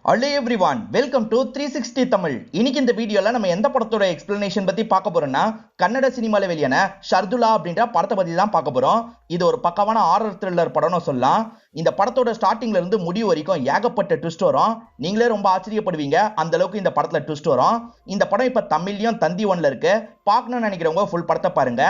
Hello everyone, welcome to 360 Tamil. இன்னைக்கு இந்த வீடியோல நம்ம எந்த படத்தோட எக்ஸ்பிளனேஷன் பத்தி பார்க்க போறோம்னா கன்னட சினிமால வெளியான ஷர்துலா அப்படின்ற படத்தை பத்தி தான் பார்க்க போறோம். இது ஒரு பக்கவான ஹாரர் த்ரில்லர் படம்னு சொல்லலாம். இந்த படத்தோட ஸ்டார்டிங்ல இருந்து முடிவு வரைக்கும் ஏகப்பட்ட ட்விஸ்ட் வரும். நீங்களே ரொம்ப ஆச்சரியப்படுவீங்க அந்த அளவுக்கு இந்த படத்துல ட்விஸ்ட் வரும். இந்த படம் இப்ப தமிழ்லயும் தந்தி ஒன்ல இருக்கு. பார்க்கணும்னு நினைக்கிறவங்க ஃபுல் படத்தை பாருங்க.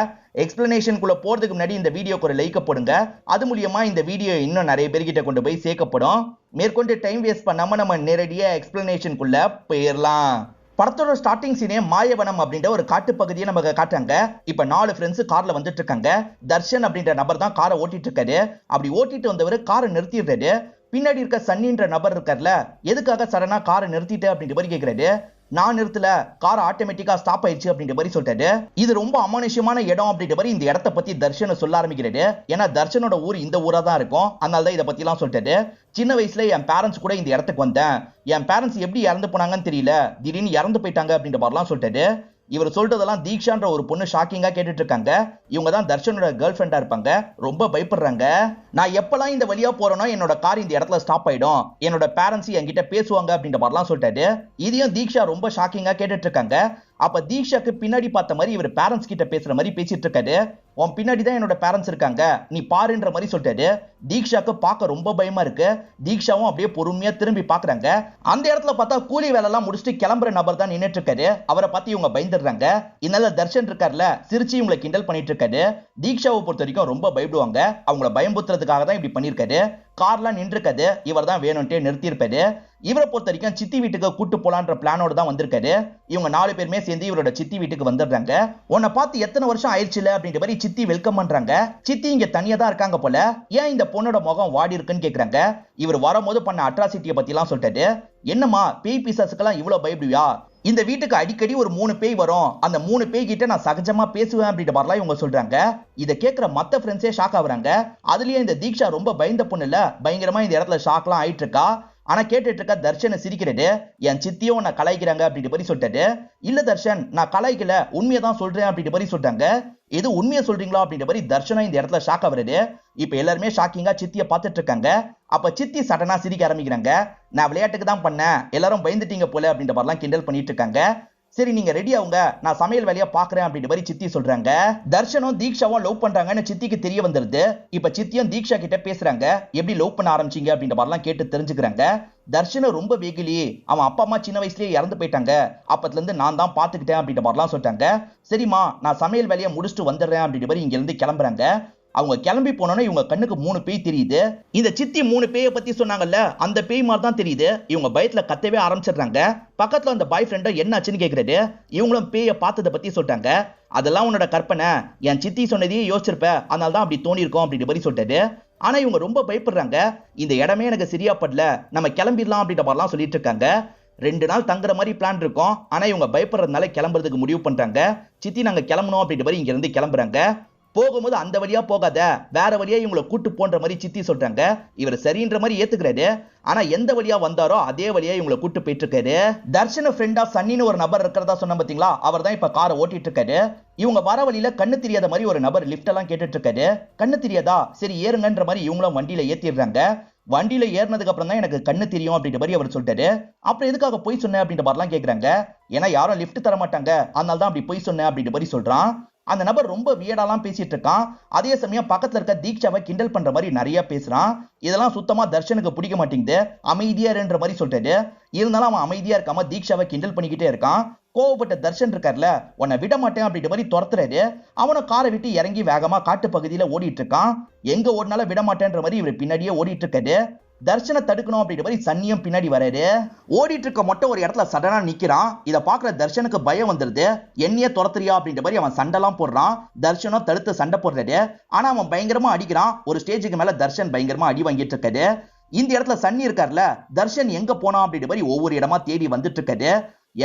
எக்ஸ்பிளனேஷனுக்குள்ள போறதுக்கு முன்னாடி இந்த வீடியோக்கு ஒரு லைக் போடுங்க. அது மூலியமா இந்த வீடியோ இன்னும் நிறைய பேர்கிட்ட கொண்டு போய் சேர்க்கப்படும். மேற்கொண்டு டைம் வேஸ்ட் பண்ணாம நம்ம நேரடியா எக்ஸ்பிளனேஷனுக்குள்ள போயிடலாம். படத்தோட ஸ்டார்டிங் சீனே மாயவனம் அப்படின்ற ஒரு காட்டு பகுதியை நமக்கு காட்டுறாங்க. இப்ப 4 ஃப்ரெண்ட்ஸ் கார்ல வந்துட்டு இருக்காங்க. தர்ஷன் அப்படின்ற நபர் தான் காரை ஓட்டிட்டு இருக்காரு. அப்படி ஓட்டிட்டு வந்தவர் காரை நிறுத்திடுறாரு. பின்னாடி இருக்க சன்னின்ற நபர் இருக்கார்ல, எதுக்காக சடனா காரை நிறுத்திட்டு அப்படின்ற மாதிரி கேட்கிறாரு. நான் நிறுத்தல, கார் ஆட்டோமேட்டிக்கா ஸ்டாப் ஆயிடுச்சு அப்படின்ற மாதிரி சொல்லிட்டாரு. இது ரொம்ப அமானுஷ்யமான இடம் அப்படின்ற மாதிரி இந்த இடத்த பத்தி தர்ஷன் சொல்ல ஆரம்பிக்கிறாரு. ஏன்னா தர்ஷனோட ஊர் இந்த ஊரா தான் இருக்கும். அதனால தான் இதை பத்தி எல்லாம் சொல்லிட்டாரு. சின்ன வயசுல என் பேரண்ட்ஸ் கூட இந்த இடத்துக்கு வந்தேன். என் பேரண்ட்ஸ் எப்படி இறந்து போனாங்கன்னு தெரியல, திடீர்னு இறந்து போயிட்டாங்க அப்படின்ற மாதிரிலாம் சொல்லிட்டாரு. இவர் சொல்றதெல்லாம் தீக்ஷான்ற ஒரு பொண்ணு ஷாக்கிங்கா கேட்டுட்டு இருக்காங்க. இவங்க தான் தர்ஷனோட கேர்ள் ஃப்ரெண்டா இருப்பாங்க. ரொம்ப பயப்படுறாங்க. நான் எப்பெல்லாம் இந்த வழியா போறேனோ என்னோட கார் இந்த இடத்துல ஸ்டாப் ஆயிடும், என்னோட பேரண்ட்ஸ் என்கிட்ட பேசுவாங்க அப்படின்ற மாதிரிலாம் சொல்லிட்டாரு. இதையும் தீக்ஷா ரொம்ப ஷாக்கிங்கா கேட்டுட்டு இருக்காங்க. அப்ப தீக்ஷாக்கு பின்னாடி பார்த்த மாதிரி இவர் பேரண்ட்ஸ் கிட்ட பேசுற மாதிரி பேசிட்டு இருக்காரு. உன் பின்னாடி தான் என்னோட பேரண்ட்ஸ் இருக்காங்க, நீ பாருன்ற மாதிரி சொல்லிட்டாரு. தீக்ஷாக்கு பார்க்க ரொம்ப பயமா இருக்கு. தீக்ஷாவும் அப்படியே பொறுமையா திரும்பி பாக்குறாங்க. அந்த இடத்துல பார்த்தா கூலி வேலை எல்லாம் முடிச்சுட்டு கிளம்புற நபர் தான் நின்னுட்டு இருக்காரு. அவரை பார்த்து இவங்க பயந்துடுறாங்க. இதனால தர்ஷன் இருக்கார்ல, சிரிச்சு இவங்களை கிண்டல் பண்ணிட்டு இருக்காரு. தீக்ஷாவை பொறுத்த வரைக்கும் ரொம்ப பயப்படுவாங்க. அவங்கள பயம்புத்துறதுக்காக தான் இப்படி பண்ணிருக்காரு. கார்லாம் நின்று இருக்காது, இவர் தான் வேணும்ட்டே நிறுத்தி இருப்பாரு. இவரை பொறுத்த வரைக்கும் சித்தி வீட்டுக்கு கூட்டு போலான்ற பிளானோட தான் வந்திருக்காரு. இவங்க 4 பேருமே சேர்ந்து இவரோட சித்தி வீட்டுக்கு வந்துடுறாங்க. உன்னை பார்த்து எத்தனை வருஷம் ஆயிடுச்சுல அப்படின்ற மாதிரி சித்தி வெல்கம் பண்றாங்க. சித்தி இங்க தனியா தான் இருக்காங்க போல, ஏன் இந்த பொண்ணோட முகம் வாடி இருக்குன்னு கேக்குறாங்க. இவர் வரும்போது பண்ண அட்ராசிட்டியை பத்தி எல்லாம் சொல்லிட்டாரு. என்னமா பேய் பிசாசுக்கெல்லாம் இவ்வளவு பயப்படுவியா? இந்த வீட்டுக்கு அடிக்கடி ஒரு 3 பேய் வரும், அந்த 3 பேய் கிட்ட நான் சகஜமா பேசுவேன் அப்படின்ற மாதிரிலாம் இவங்க சொல்றாங்க. இதை கேட்கிற மத்த ஃப்ரெண்ட்ஸே ஷாக் ஆகுறாங்க. அதுலயே இந்த தீக்ஷா ரொம்ப பயந்த பொண்ணு இல்ல, பயங்கரமா இந்த இடத்துல ஷாக்லாம் ஆயிட்டு இருக்கா. ஆனா கேட்டுட்டு இருக்க தர்ஷனை சிரிக்கிறது. என் சித்தியும் உன்னை கலாய்க்கிறாங்க அப்படின்ற மாதிரி சொல்லிட்டாரு. இல்ல தர்ஷன், நான் கலாய்க்கல, உண்மையை தான் சொல்றேன் அப்படின்ற மாதிரி சொல்றாங்க. எது உண்மையை சொல்றீங்களா அப்படின்ற மாதிரி தர்ஷனா இந்த இடத்துல ஷாக் ஆகுறது. இப்ப எல்லாருமே ஷாக்கிங்கா சித்தியை பார்த்துட்டு இருக்காங்க. அப்ப சித்தி சடனா சிரிக்க ஆரம்பிக்கிறாங்க. நான் விளையாட்டுக்கு தான் பண்ணேன், எல்லாரும் பயந்துட்டீங்க போல அப்படின்ற மாதிரிலாம் கிண்டல் பண்ணிட்டு இருக்காங்க. சரி நீங்க ரெடி ஆகுங்க, நான் சமையல் வேலையா பாக்குறேன் அப்படின்ற மாதிரி சித்தி சொல்றாங்க. தர்ஷனும் தீக்ஷாவும் லவ் பண்றாங்கன்னு சித்திக்கு தெரிய வந்துருது. இப்ப சித்தியும் தீக்ஷா கிட்ட பேசுறாங்க. எப்படி லவ் பண்ண ஆரம்பிச்சீங்க அப்படின்ற மாதிரிலாம் கேட்டு தெரிஞ்சுக்கிறாங்க. தர்ஷனும் ரொம்ப வெகுலி, அவன் அப்பா அம்மா சின்ன வயசுலயே இறந்து போயிட்டாங்க, அப்பத்துல இருந்து நான் தான் பாத்துக்கிட்டேன் அப்படின்ற மாதிரிலாம் சொல்லிட்டாங்க. சரிம்மா, நான் சமையல் வேலையை முடிச்சுட்டு வந்துடுறேன் அப்படின்ற மாதிரி இங்க இருந்து கிளம்புறாங்க. அவங்க கிளம்பி போனோன்னா இவங்க கண்ணுக்கு 3 பேய் தெரியுது. இந்த சித்தி 3 பேயை பத்தி சொன்னாங்கல்ல, அந்த பேய் மாதிரி தான் தெரியுது. இவங்க பயத்துல கத்தவே ஆரம்பிச்சிடுறாங்க. பக்கத்துல அந்த பாய் ஃப்ரெண்டோ என்ன ஆச்சுன்னு கேக்குறாரு. இவங்களும் பேயை பார்த்ததை பத்தி சொல்லிட்டாங்க. அதெல்லாம் உன்னோட கற்பனை, என் சித்தி சொன்னதையே யோசிச்சிருப்ப, அதனால தான் அப்படி தோணி இருக்கும் அப்படின்ற மாதிரி சொல்லிட்டாரு. ஆனா இவங்க ரொம்ப பயப்படுறாங்க. இந்த இடமே எனக்கு சரியா படல, நம்ம கிளம்பிடலாம் அப்படின்ற மாதிரிலாம் சொல்லிட்டு இருக்காங்க. 2 நாள் தங்குற மாதிரி பிளான் இருக்கும். ஆனா இவங்க பயப்படுறதுனால கிளம்புறதுக்கு முடிவு பண்றாங்க. சித்தி நாங்க கிளம்பணும் அப்படின்ற மாதிரி இங்க இருந்து கிளம்புறாங்க. போகும்போது அந்த வழியா போகாத, வேற வழியா இவங்களை கூட்டு போன்ற மாதிரி சித்தி சொல்றாங்க. இவர் சரின்ற மாதிரி ஏத்துக்கிறாரு. ஆனா எந்த வழியா வந்தாரோ அதே வழியா இவங்களை கூட்டு போயிட்டு இருக்காரு. தர்ஷன ஃப்ரெண்ட் ஆஃப் சன்னின்னு ஒரு நபர் இருக்கிறதா சொன்ன பாத்தீங்களா, அவர் தான் இப்ப காரை ஓட்டிட்டு இருக்காரு. இவங்க வர வழியில கண்ணு தெரியாத மாதிரி ஒரு நபர் லிஃப்ட் எல்லாம் கேட்டுட்டு இருக்காரு. கண்ணு தெரியாதா, சரி ஏறுங்கன்ற மாதிரி இவங்களும் வண்டியில ஏத்திடுறாங்க. வண்டியில ஏறினதுக்கு அப்புறம் தான் எனக்கு கண்ணு தெரியும் அப்படின்ற மாதிரி அவர் சொல்லிட்டாரு. அப்புறம் எதுக்காக போய் சொன்ன அப்படின்ற மாதிரிலாம் கேக்குறாங்க. ஏன்னா யாரும் லிஃப்ட் தர மாட்டாங்க, அதனால தான் அப்படி போய் சொன்ன அப்படின்ற மாதிரி சொல்றான். அந்த நபர் ரொம்ப வியடாலாம் பேசிட்டு இருக்கான். அதே சமயம் பக்கத்துல இருக்க தீக்ஷாவை கிண்டல் பண்ற மாதிரி நிறைய பேசுறான். இதெல்லாம் சுத்தமா தர்ஷனுக்கு பிடிக்க மாட்டேங்குது. அமைதியா இருன்ற மாதிரி சொல்லிட்டாரு. இருந்தாலும் அவன் அமைதியா இருக்காம தீக்ஷாவை கிண்டல் பண்ணிக்கிட்டே இருக்கான். கோவப்பட்ட தர்ஷன் இருக்கார்ல, உன்னை விட மாட்டேன் அப்படின்ற மாதிரி துரத்துறாரு. அவனை காரை விட்டு இறங்கி வேகமா காட்டு பகுதியில ஓடிட்டு இருக்கான். எங்க ஓடினாலும் விட மாட்டேன்ற மாதிரி இவர் பின்னாடியே ஓடிட்டு இருக்காரு. தர்ஷனை தடுக்கணும் அப்படின்ற மாதிரி சன்னியும் பின்னாடி வராரு. ஓடிட்டு இருக்க மட்டும் ஒரு இடத்துல சடனா நிக்கிறான். இதை பாக்குற தர்ஷனுக்கு பயம் வந்துருது. என்னையே துரத்துறியா அப்படின்ற மாதிரி அவன் சண்டைலாம் போடுறான். தர்ஷனும் தடுத்து சண்டை போடுறாரு. ஆனா அவன் பயங்கரமா அடிக்கிறான். ஒரு ஸ்டேஜுக்கு மேல தர்ஷன் பயங்கரமா அடி வாங்கிட்டு இருக்காரு. இந்த இடத்துல சன்னி இருக்கார்ல, தர்ஷன் எங்க போனா அப்படின்ற மாதிரி ஒவ்வொரு இடமா தேடி வந்துட்டு இருக்காரு.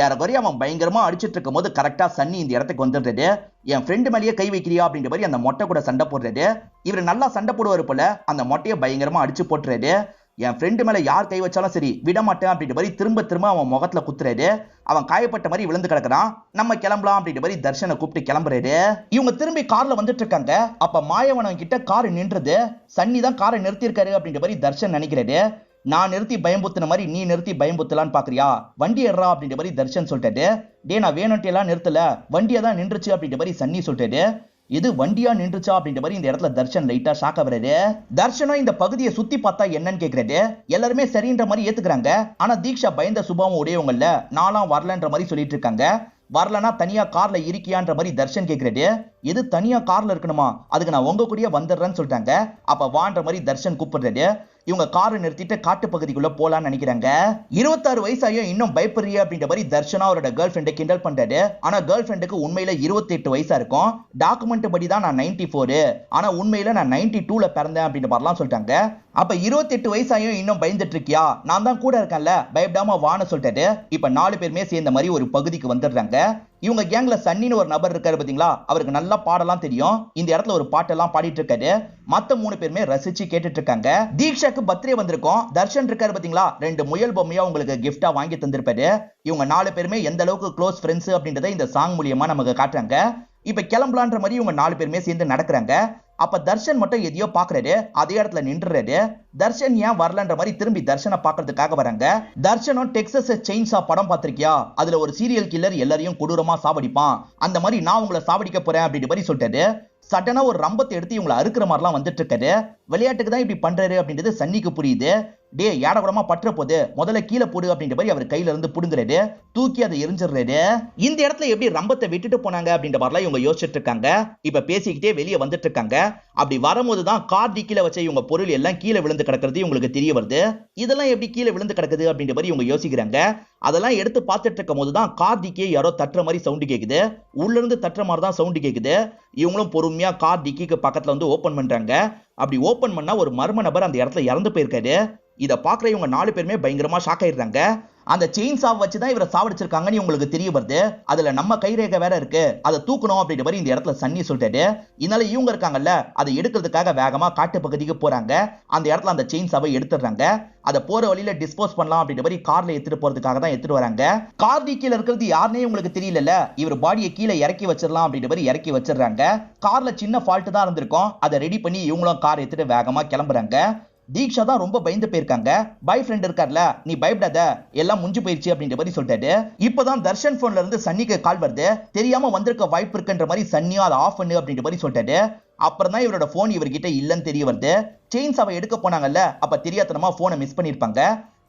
ஏறக்குறைய அவன் பயங்கரமா அடிச்சிட்டு இருக்கும் போது கரெக்டா சன்னி இந்த இடத்துக்கு வந்துடுறாரு. என் ஃப்ரெண்டு மேலேயே கை வைக்கிறியா அப்படின்ற மாதிரி அந்த மொட்டை கூட சண்டை போடுறாரு. இவர் நல்லா சண்டை போடுவாரு போல, அந்த மொட்டையை பயங்கரமா அடிச்சு போட்டுறாரு. என் ஃப்ரெண்டு மேல யார் கை வச்சாலும் சரி விட மாட்டேன் அப்படின்ற மாதிரி திரும்ப திரும்ப அவன் முகத்துல குத்துறாரு. அவன் காயப்பட்ட மாதிரி விழுந்து கிடக்குறான். நம்ம கிளம்பலாம் அப்படின்ற மாதிரி தர்ஷனை கூப்பிட்டு கிளம்புறாரு. இவங்க திரும்பி கார்ல வந்துட்டு இருக்காங்க. அப்ப மாயவனம் கிட்ட கார் நின்றது. சன்னி தான் காரை நிறுத்திருக்காரு அப்படின்ற மாதிரி தர்ஷன் நினைக்கிறாரு. நான் நிறுத்தி பயம்புத்தின மாதிரி நீ நிறுத்தி பயம்புத்தலான்னு பாக்குறியா, வண்டி ஏறா அப்படின்ற மாதிரி தர்ஷன் சொல்லிட்டாரு. டே நான் வேணும்ட்டு எல்லாம் நிறுத்தல, வண்டியா தான் நின்றுச்சு அப்படின்ற மாதிரி சன்னி சொல்லிட்டாரு. இது வண்டியா நின்றுச்சா அப்படின்ற மாதிரி இந்த இடத்துல தர்ஷன் லைட்டா ஷாக் ஆகுறாரு. தர்ஷனும் இந்த பகுதியை சுத்தி பார்த்தா என்னன்னு கேக்குறாரு. எல்லாருமே சரின்ற மாதிரி ஏத்துக்கிறாங்க. ஆனா தீக்ஷா பயந்த சுபாவம் உடையவங்கல்ல, நான்லாம் வரலன்ற மாதிரி சொல்லிட்டு இருக்காங்க. வரலனா தனியா கார்ல இருக்கியான்ற மாதிரி தர்ஷன் கேக்குறாரு. எது தனியா கார்ல இருக்கணுமா, அதுக்கு நான் உங்க கூடயே வந்துடுறேன்னு சொல்லிட்டாங்க. அப்ப வான்ற மாதிரி தர்ஷன் கூப்பிடுறாரு. இவங்க காரை நிறுத்திட்டு காட்டு பகுதிக்குள்ள போலான்னு நினைக்கிறாங்க. 26 வயசாயும் இன்னும் பயப்படுறிய அப்படின்ற மாதிரி தர்ஷனா அவரோட கேர்ள் ஃபிரெண்டை கிண்டல் பண்றாரு. ஆனா கேர்ள் ஃபிரெண்டுக்கு உண்மையில 28 வயசா இருக்கும். டாக்குமெண்ட் படி தான் நான் 94, ஆனா உண்மையில நான் 92ல பிறந்தேன் அப்படின்ற மாதிரிலாம் சொல்லிட்டாங்க. அப்ப 28 வயசாயும் இன்னும் பயந்துட்டு இருக்கியா, நான் தான் கூட இருக்கேன்ல, பயப்படாம வான்னு சொல்லிட்டாரு. இப்ப 4 பேருமே சேர்ந்த மாதிரி ஒரு பகுதிக்கு வந்துடுறாங்க. இவங்க கேங்ல சன்னின்னு ஒரு நபர் இருக்காரு பாத்தீங்களா, அவருக்கு நல்லா பாடலாம் தெரியும். இந்த இடத்துல ஒரு பாட்டெல்லாம் பாடிட்டு இருக்காரு. மத்த 3 பேருமே ரசிச்சு கேட்டுட்டு இருக்காங்க. தீக்ஷாக்கு பர்த்டே வந்திருக்கும். தர்ஷன் இருக்காரு பாத்தீங்களா, 2 முயல் பொம்மையா உங்களுக்கு கிஃப்டா வாங்கி தந்திருப்பாரு. இவங்க 4 பேருமே எந்த அளவுக்கு க்ளோஸ் ஃப்ரெண்ட்ஸ் அப்படின்றத இந்த சாங் மூலியமா நமக்கு காட்டுறாங்க. இப்ப கிளம்பலான்ற மாதிரி இவங்க 4 பேருமே சேர்ந்து நடக்கிறாங்க. அப்ப தர்ஷன் மட்டும் எதையோ பாக்குறாரு. அதே இடத்துல நின்றுறாரு. தர்ஷன் ஏன் வரலன்ற மாதிரி திரும்பி தர்ஷனை பாக்குறதுக்காக வராங்க. தர்ஷனும் டெக்சஸ் செயின்ஸா படம் பார்த்திருக்கியா, அதுல ஒரு சீரியல் கில்லர் எல்லாரையும் கொடூரமா சாவடிப்பான், அந்த மாதிரி நான் உங்களை சாவடிக்க போறேன் அப்படின்ற மாதிரி சொல்லிட்டாரு. சடனா ஒரு ரம்பத்தை எடுத்து இவங்களை அறுக்கிற மாதிரிலாம் வந்துட்டு இருக்காரு. விளையாட்டுக்கு தான் இப்படி பண்றாரு அப்படின்றது சன்னிக்கு புரியுது. டே ஏடகுடமா பற்ற போது முதல்ல கீழே போடு அப்படின்ற மாதிரி அவர் கையில இருந்து புடுங்குறாரு. தூக்கி அதை எரிஞ்சிடுறாரு. இந்த இடத்துல எப்படி ரம்பத்தை விட்டுட்டு போனாங்க அப்படின்ற மாதிரிலாம் இவங்க யோசிச்சுட்டு இருக்காங்க. இப்ப பேசிக்கிட்டே வெளியே வந்துட்டு இருக்காங்க. அப்படி வரும்போது தான் கார் டிக்கில வச்ச இவங்க பொருள் எல்லாம் கீழே விழுந்து கிடக்கிறது இவங்களுக்கு தெரிய வருது. இதெல்லாம் எப்படி கீழே விழுந்து கிடக்குது அப்படின்ற மாதிரி இவங்க யோசிக்கிறாங்க. அதெல்லாம் எடுத்து பார்த்துட்டு இருக்கும் போது தான் கார் டிக்கியை யாரோ தட்டுற மாதிரி சவுண்ட் கேக்குது. உள்ள இருந்து தட்டுற மாதிரி தான் சவுண்ட் கேக்குது. இவங்களும் பொறுமையா கார் டிக்கிக்கு பக்கத்துல வந்து ஓபன் பண்றாங்க. அப்படி ஓபன் பண்ணா ஒரு மர்ம நபர் அந்த இடத்துல இறந்து போயிருக்காரு. இத பாக்குற இவங்க 4 பேருமே பயங்கரமா ஷாக் ஆயிடுறாங்க. அந்த செயின் சாவ் வச்சுதான் இவரை சாவடிச்சிருக்காங்கன்னு உங்களுக்கு தெரிய வருது. அதுல நம்ம கைரேகை வேற இருக்கு, அதை தூக்கணும் அப்படின்ற மாதிரி இந்த இடத்துல சன்னி சொல்லிட்டாரு. இதனால இவங்க இருக்காங்கல்ல, அதை எடுக்கிறதுக்காக வேகமா காட்டு பகுதிக்கு போறாங்க. அந்த இடத்துல அந்த செயின் சாவை எடுத்துடுறாங்க. அதை போற வழியில டிஸ்போஸ் பண்ணலாம் அப்படின்ற மாதிரி கார்ல எடுத்துட்டு போறதுக்காக தான் எடுத்துட்டு வராங்க. கார் டிக்கில இருக்கிறது யாருன்னே உங்களுக்கு தெரியல. இவர் பாடியை கீழே இறக்கி வச்சிடலாம் அப்படின்ற மாதிரி இறக்கி வச்சிடுறாங்க. கார்ல சின்ன ஃபால்ட் தான் இருந்திருக்கும். அதை ரெடி பண்ணி இவங்களும் கார் எடுத்துட்டு வேகமா கிளம்புறாங்க. தீக்ஷா தான் ரொம்ப பயந்து போயிருக்காங்க. பாய் ஃப்ரெண்ட் இருக்கார்ல, நீ பயப்படாத, எல்லாம் முடிஞ்சு போயிருச்சு அப்படின்ற மாதிரி சொல்லிட்டாரு. இப்பதான் தர்ஷன் போன்ல இருந்து சன்னிக்கு கால் வருது. தெரியாம வந்திருக்க வாய்ப்பு இருக்குன்ற மாதிரி சன்னியா அதை ஆஃப் பண்ணு அப்படின்ற மாதிரி சொல்லிட்டாரு. அப்புறம் தான் இவரோட போன் இவர்கிட்ட இல்லன்னு தெரிய வருது. செயின் சாவை எடுக்க போனாங்கல்ல, அப்ப தெரியாதனமா போனை மிஸ் பண்ணிருப்பாங்க.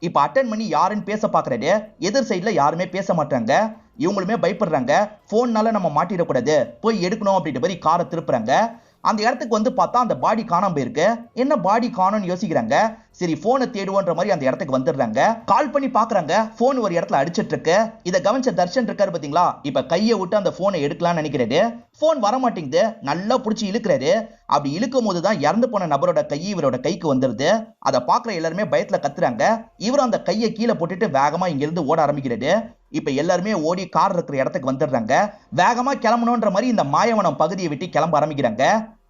இப்ப அட்டன் பண்ணி யாருன்னு பேச பாக்குறாரு. எதிர் சைட்ல யாருமே பேச மாட்டாங்க. இவங்களுமே பயப்படுறாங்க. போன்னால நம்ம மாட்டிடக்கூடாது, போய் எடுக்கணும் அப்படின்ற மாதிரி காரை திருப்புறாங்க. அந்த இடத்துக்கு வந்து பார்த்தா அந்த பாடி காணாம போயிருக்கு. என்ன பாடி காணோம்னு யோசிக்கிறாங்க. சரி போனை தேடுவோன்ற மாதிரி அந்த இடத்துக்கு வந்துடுறாங்க. கால் பண்ணி பாக்குறாங்க, போன் ஒரு இடத்துல அடிச்சிட்டு இருக்கு. இதை கவனிச்ச தர்ஷன் இருக்காரு பாத்தீங்களா, இப்ப கையை விட்டு அந்த போனை எடுக்கலாம்னு நினைக்கிறாரு. போன் வர மாட்டேங்குது. நல்லா புடிச்சு இழுக்கிறாரு. அப்படி இழுக்கும் போதுதான் இறந்து போன நபரோட கை இவரோட கைக்கு வந்துருது. அதை பாக்குற எல்லாருமே பயத்துல கத்துறாங்க. இவரும் அந்த கையை கீழே போட்டுட்டு வேகமா இங்க இருந்து ஓட ஆரம்பிக்கிறாரு. இப்ப எல்லாருமே ஓடி கார் இருக்கிற இடத்துக்கு வந்துடுறாங்க. வேகமா கிளம்பணும்ன்ற மாதிரி இந்த மாயவனம் பகுதியை விட்டு கிளம்ப ஆரம்பிக்கிறாங்க.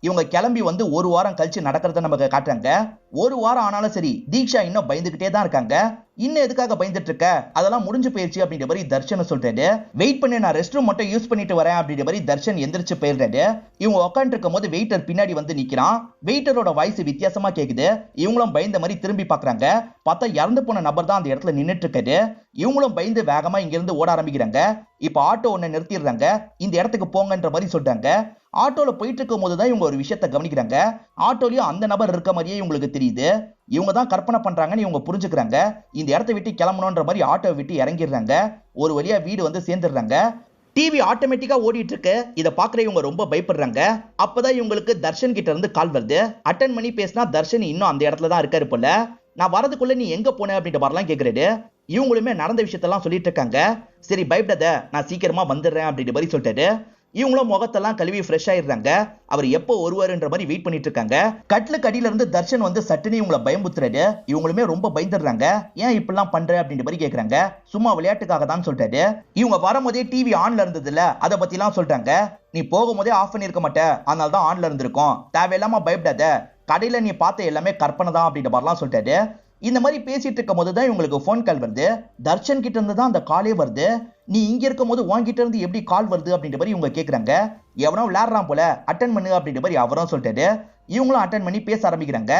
இவங்க கிளம்பி வந்து 1 வாரம் கழிச்சு நடக்கிறத நமக்கு காட்டுறாங்க. 1 வாரம் ஆனாலும் சரி, தீக்ஷா இன்னும் பயந்துகிட்டே தான் இருக்காங்க. இன்னும் எதுக்காக பயந்துட்டு இருக்க, அதெல்லாம் முடிஞ்சு போயிருச்சு அப்படின்ற மாதிரி தர்ஷன் சொல்றாரு. வெயிட் பண்ணி நான் ரெஸ்ட் ரூம் மட்டும் யூஸ் பண்ணிட்டு வரேன் அப்படின்ற மாதிரி தர்ஷன் எந்திரிச்சு போயிடுறாரு. இவங்க உட்காந்து இருக்கும் போது வெயிட்டர் பின்னாடி வந்து நிக்கிறான். வெயிட்டரோட வாய்ஸ் வித்தியாசமா கேக்குது. இவங்களும் பயந்த மாதிரி திரும்பி பாக்குறாங்க. பார்த்தா இறந்து போன நபர் தான் அந்த இடத்துல நின்னுட்டு இருக்காரு. இவங்களும் பயந்து வேகமா இங்க இருந்து ஓட ஆரம்பிக்கிறாங்க. இப்ப ஆட்டோ ஒண்ணு நிறுத்திடுறாங்க. இந்த இடத்துக்கு போங்கன்ற மாதிரி சொல்றாங்க. ஆட்டோல போயிட்டு இருக்கும் போதுதான் இவங்க ஒரு விஷயத்தை கவனிக்கிறாங்க. ஆட்டோலயும் அந்த நபர் இருக்க மாதிரியே இவங்களுக்கு தெரியுது. இவங்க தான் கற்பனை பண்றாங்கன்னு இவங்க புரிஞ்சுக்கிறாங்க. இந்த இடத்தை விட்டு கிளம்பணும்ன்ற மாதிரி ஆட்டோ விட்டு இறங்கிடுறாங்க. ஒரு வழியா வீடு வந்து சேர்ந்துடுறாங்க. டிவி ஆட்டோமேட்டிக்கா ஓடிட்டு இருக்கு. இதை பாக்குற இவங்க ரொம்ப பயப்படுறாங்க. அப்பதான் இவங்களுக்கு தர்ஷன் கிட்ட இருந்து கால் வருது. அட்டன் பண்ணி பேசினா தர்ஷன் இன்னும் அந்த இடத்துல தான் இருக்காரு போல. நான் வரதுக்குள்ள நீ எங்க போன அப்படின்ற மாதிரிலாம் கேக்குறாரு. இவங்களுமே நடந்த விஷயத்தெல்லாம் சொல்லிட்டு இருக்காங்க. சரி பயப்படாத, நான் சீக்கிரமா வந்துடுறேன் அப்படின்ற மாதிரி சொல்லிட்டாரு. இவங்களும் முகத்தெல்லாம் கழுவி ஃப்ரெஷ் ஆயிடுறாங்க. அவர் எப்போ வருவாருன்ற மாதிரி வெயிட் பண்ணிட்டு இருக்காங்க. கட்லுக்கு அடியில இருந்து தர்ஷன் வந்து சட்டுன்னு இவங்களை பயமுத்துறாரு. இவங்களுமே ரொம்ப பயந்துடுறாங்க. ஏன் இப்படிலாம் பண்ற அப்படின்ற மாதிரி கேக்குறாங்க. சும்மா விளையாட்டுக்காக தான் சொல்லிட்டாரு. இவங்க வரும்போதே டிவி ஆன்ல இருந்ததுல, அதை பத்தி எல்லாம் சொல்றாங்க. நீ போகும்போதே ஆஃப் பண்ணி இருக்க மாட்டே, அதனால தான் ஆன்ல இருந்திருக்கும், தேவையில்லாம பயப்படாத, கடையில நீ பார்த்த எல்லாமே கற்பனை தான் அப்படின்ற மாதிரிலாம் சொல்லிட்டாரு. இந்த மாதிரி பேசிட்டு இருக்கும் போதுதான் இவங்களுக்கு போன் கால் வருது. தர்ஷன் கிட்ட இருந்து தான் அந்த காலே வருது. நீ இங்க இருக்கும் போது வாங்கிட்ட இருந்து எப்படி கால் வருது அப்படின்ற மாதிரி இவங்க கேக்குறாங்க. எவனோ விளையாடுறான் போல, அட்டன் பண்ணு அப்படின்ற மாதிரி அவரும் சொல்லிட்டாரு. இவங்களும் அட்டன் பண்ணி பேச ஆரம்பிக்கிறாங்க.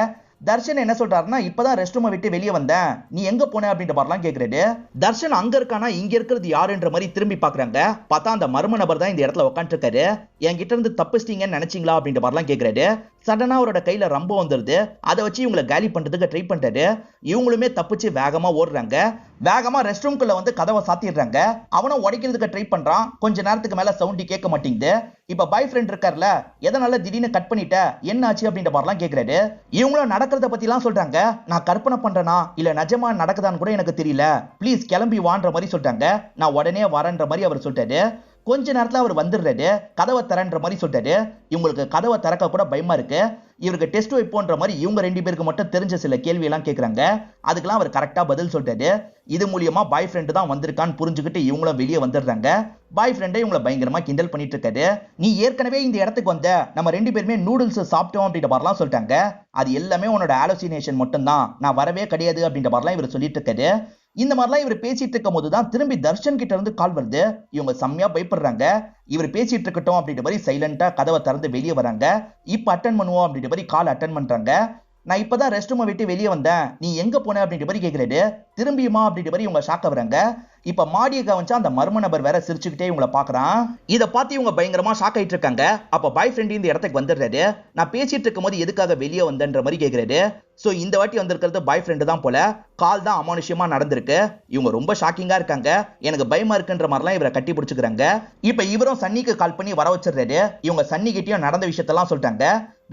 தர்ஷன் என்ன சொல்றாருன்னா இப்பதான் ரெஸ்ட் ரூமை விட்டு வெளியே வந்தேன், நீ எங்க போன அப்படின்ற மாதிரிலாம் கேக்குறாரு. தர்ஷன் அங்க இருக்கானா இங்க இருக்கிறது யாருன்ற மாதிரி திரும்பி பாக்குறாங்க. பார்த்தா அந்த மர்ம நபர் தான் இந்த இடத்துல உட்காந்து இருக்காரு. என்கிட்ட இருந்து தப்பிச்சிட்டீங்கன்னு நினைச்சீங்களா அப்படின்ற மாதிரிலாம் கேக்குறாரு. சடனா அவரோட கையில ரம்பம் வந்துருது. அதை வச்சு இவங்களை காலி பண்றதுக்கு ட்ரை பண்றாரு. இவங்களுமே தப்பிச்சு வேகமா ஓடுறாங்க. வேகமா ரெஸ்ட் ரூம்குள்ள வந்து கதவை சாத்திடுறாங்க. அவனும் உடைக்கிறதுக்கு ட்ரை பண்றான். கொஞ்ச நேரத்துக்கு மேல சவுண்ட் கேட்க மாட்டேங்குது. இப்ப பாய் ஃப்ரெண்ட் இருக்கார்ல, எதனால திடீர்னு கட் பண்ணிட்ட, என்ன ஆச்சு அப்படின்ற மாதிரிலாம் கேக்குறாரு. இவங்களும் நடக்கிறத பத்தி எல்லாம் சொல்றாங்க. நான் கற்பனை பண்றேனா இல்ல நிஜமா நடக்குதான்னு கூட எனக்கு தெரியல, ப்ளீஸ் கிளம்பி வான்ற மாதிரி சொல்றாங்க. நான் உடனே வரேன்ற மாதிரி அவர் சொல்றாரு. கொஞ்ச நேரத்துல அவர் வந்துடுறாரு. கதவை தரன்ற மாதிரி சொல்றாரு. இவங்களுக்கு கதவை திறக்க கூட பயமா இருக்கு. இவருக்கு டெஸ்ட் வைப்போன்ற மாதிரி இவங்க ரெண்டு பேருக்கு மட்டும் தெரிஞ்ச சில கேள்வி எல்லாம் கேக்குறாங்க. அதுக்கெல்லாம் அவர் கரெக்டா பதில் சொல்றாரு. இது மூலியமா பாய் ஃப்ரெண்ட் தான் வந்திருக்கான்னு புரிஞ்சுக்கிட்டு இவங்களும் வெளியே வந்துடுறாங்க. பாய் ஃப்ரெண்டை இவங்களை பயங்கரமா கிண்டல் பண்ணிட்டு இருக்காரு. நீ ஏற்கனவே இந்த இடத்துக்கு வந்த, நம்ம ரெண்டு பேருமே நூடுல்ஸ் சாப்பிட்டோம் அப்படின்ற மாதிரிலாம் சொல்லிட்டாங்க. அது எல்லாமே உன்னோட ஆலோசினேஷன் மட்டும் தான், நான் வரவே கிடையாது அப்படின்ற மாதிரிலாம் இவர் சொல்லிட்டு இருக்காரு. இந்த மாதிரிலாம் இவர் பேசிட்டு இருக்கும் போதுதான் திரும்பி தர்ஷன் கிட்ட இருந்து கால் வருது. இவங்க செம்மையா பயப்படுறாங்க. இவர் பேசிட்டு இருக்கட்டும் அப்படின்ற மாதிரி சைலண்டா கதவை திறந்து வெளியே வராங்க. இப்ப அட்டன் பண்ணுவோம் அப்படின்ற மாதிரி கால் அட்டன் பண்றாங்க. நான் இப்பதான் ரெஸ்ட் ரூமை விட்டு வெளியே வந்தேன், நீ எங்க போன அப்படின்ற மாதிரி கேக்குறாரு. திரும்பியுமா அப்படின்ற மாதிரி இவங்க ஷாக்க வராங்க. இப்ப மாடியை கவனிச்சா அந்த மர்ம நபர் வேற சிரிச்சுக்கிட்டே இவங்களை பாக்குறான். இதை பார்த்து இவங்க பயங்கரமா ஷாக் ஆயிட்டு இருக்காங்க. அப்ப பாய் ஃப்ரெண்ட் இந்த இடத்துக்கு வந்துடுறாரு. நான் பேசிட்டு இருக்கும் போது எதுக்காக வெளியே வந்தன்ற மாதிரி கேக்குறாரு. சோ இந்த வாட்டி வந்திருக்கிறது பாய் ஃப்ரெண்டு தான் போல. கால் தான் அமானுஷ்யமா நடந்திருக்கு. இவங்க ரொம்ப ஷாக்கிங்கா இருக்காங்க. எனக்கு பயமா இருக்குன்ற மாதிரிலாம் இவரை கட்டி பிடிச்சுக்கிறாங்க. இப்ப இவரும் சன்னிக்கு கால் பண்ணி வர வச்சிடுறாரு. இவங்க சன்னி கிட்டயும் நடந்த விஷயத்தெல்லாம் சொல்லிட்டாங்க.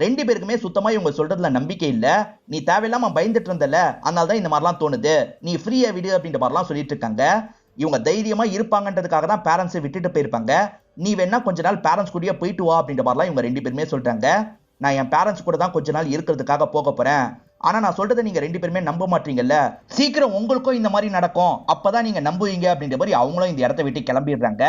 ரெண்டு பேருக்குமே சுத்தமா இவங்க சொல்றதுல நம்பிக்கை இல்ல. நீ தேவையில்லாம பயந்துட்டு இருந்தல, அதனால தான் இந்த மாதிரிலாம் தோணுது, நீ ஃப்ரீயா விடு அப்படின்ற மாதிரிலாம் சொல்லிட்டு இருக்காங்க. இவங்க தைரியமா இருப்பாங்கன்றதுக்காக தான் பேரண்ட்ஸை விட்டுட்டு போயிருப்பாங்க. நீ வேணா கொஞ்ச நாள் பேரண்ட்ஸ் கூடயே போயிட்டு வா அப்படின்ற மாதிரிலாம் இவங்க ரெண்டு பேருமே சொல்றாங்க. நான் என் பேரண்ட்ஸ் கூட தான் கொஞ்ச நாள் இருக்கிறதுக்காக போக போறேன். ஆனா நான் சொல்றதை நீங்க ரெண்டு பேருமே நம்ப மாட்டீங்கல்ல, சீக்கிரம் உங்களுக்கும் இந்த மாதிரி நடக்கும், அப்பதான் நீங்க நம்புவீங்க அப்படின்ற மாதிரி அவங்களும் இந்த இடத்தை விட்டு கிளம்பிடுறாங்க.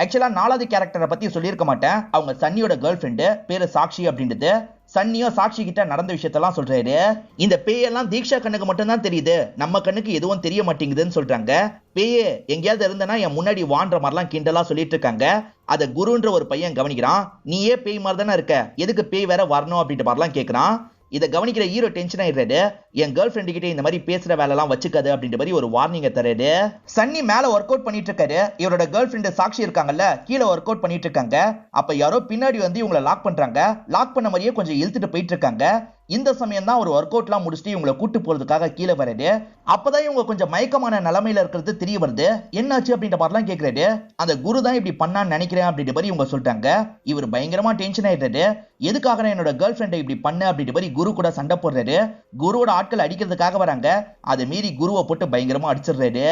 ஆக்சுவலா நாலாவது கேரக்டரை பத்தி சொல்லியிருக்க மாட்டேன். அவங்க சன்னியோட கேர்ள் ஃப்ரெண்டு, பேரு சாக்ஷி அப்படின்றது. சன்னியோ சாக்ஷி கிட்ட நடந்த விஷயத்தெல்லாம் சொல்றாரு. இந்த பேயெல்லாம் தீக்ஷா கண்ணுக்கு மட்டும் தான் தெரியுது, நம்ம கண்ணுக்கு எதுவும் தெரிய மாட்டேங்குதுன்னு சொல்றாங்க. பேயே எங்கேயாவது இருந்தனா என் முன்னாடி வான்ற மாதிரிலாம் கிண்டலா சொல்லிட்டு இருக்காங்க. அதை குருன்ற ஒரு பையன் கவனிக்கிறான். நீயே பேய் மாதிரி தானே இருக்க, எதுக்கு பேய் வேற வரணும் அப்படின்ற மாதிரிலாம் கேட்கறான். இதை கவனிக்கிற ஹீரோ டென்ஷன் ஆயிடுறாரு. என் கேர்ள் ஃப்ரெண்டு கிட்ட இந்த மாதிரி பேசுற வேலை எல்லாம் வச்சுக்காது அப்படின்ற மாதிரி ஒரு வார்னிங்க தராரு. சன்னி மேல ஒர்க் அவுட் பண்ணிட்டு இருக்காரு. இவரோட கேர்ள் ஃப்ரெண்டு சாக்ஷி இருக்காங்கல்ல, கீழே ஒர்க் அவுட் பண்ணிட்டு இருக்காங்க. அப்ப யாரோ பின்னாடி வந்து இவங்களை லாக் பண்றாங்க. லாக் பண்ண மாதிரியே கொஞ்சம் இழுத்துட்டு போயிட்டு இருக்காங்க. இந்த சமயம் தான் ஒரு ஒர்க் அவுட்லாம் முடிச்சுட்டு இவங்களை கூட்டு போறதுக்காக கீழே வராரு. அப்பதான் இவங்க கொஞ்சம் மயக்கமான நிலைமையில இருக்கிறது தெரிய வருது. என்னாச்சு அப்படின்ற மாதிரிலாம் கேட்கறாரு. அந்த குரு தான் இப்படி பண்ணான்னு நினைக்கிறேன் அப்படின்ற மாதிரி இவங்க சொல்றாங்க. இவர் பயங்கரமா டென்ஷன் ஆயிடுறாரு. எதுக்காக என்னோட கேர்ள் ஃப்ரெண்டை இப்படி பண்ண அப்படின்ற மாதிரி குரு கூட சண்டை போடுறாரு. குருவோட ஆட்கள் அடிக்கிறதுக்காக வராங்க. அதை மீறி குருவை போட்டு பயங்கரமா அடிச்சிடுறாரு.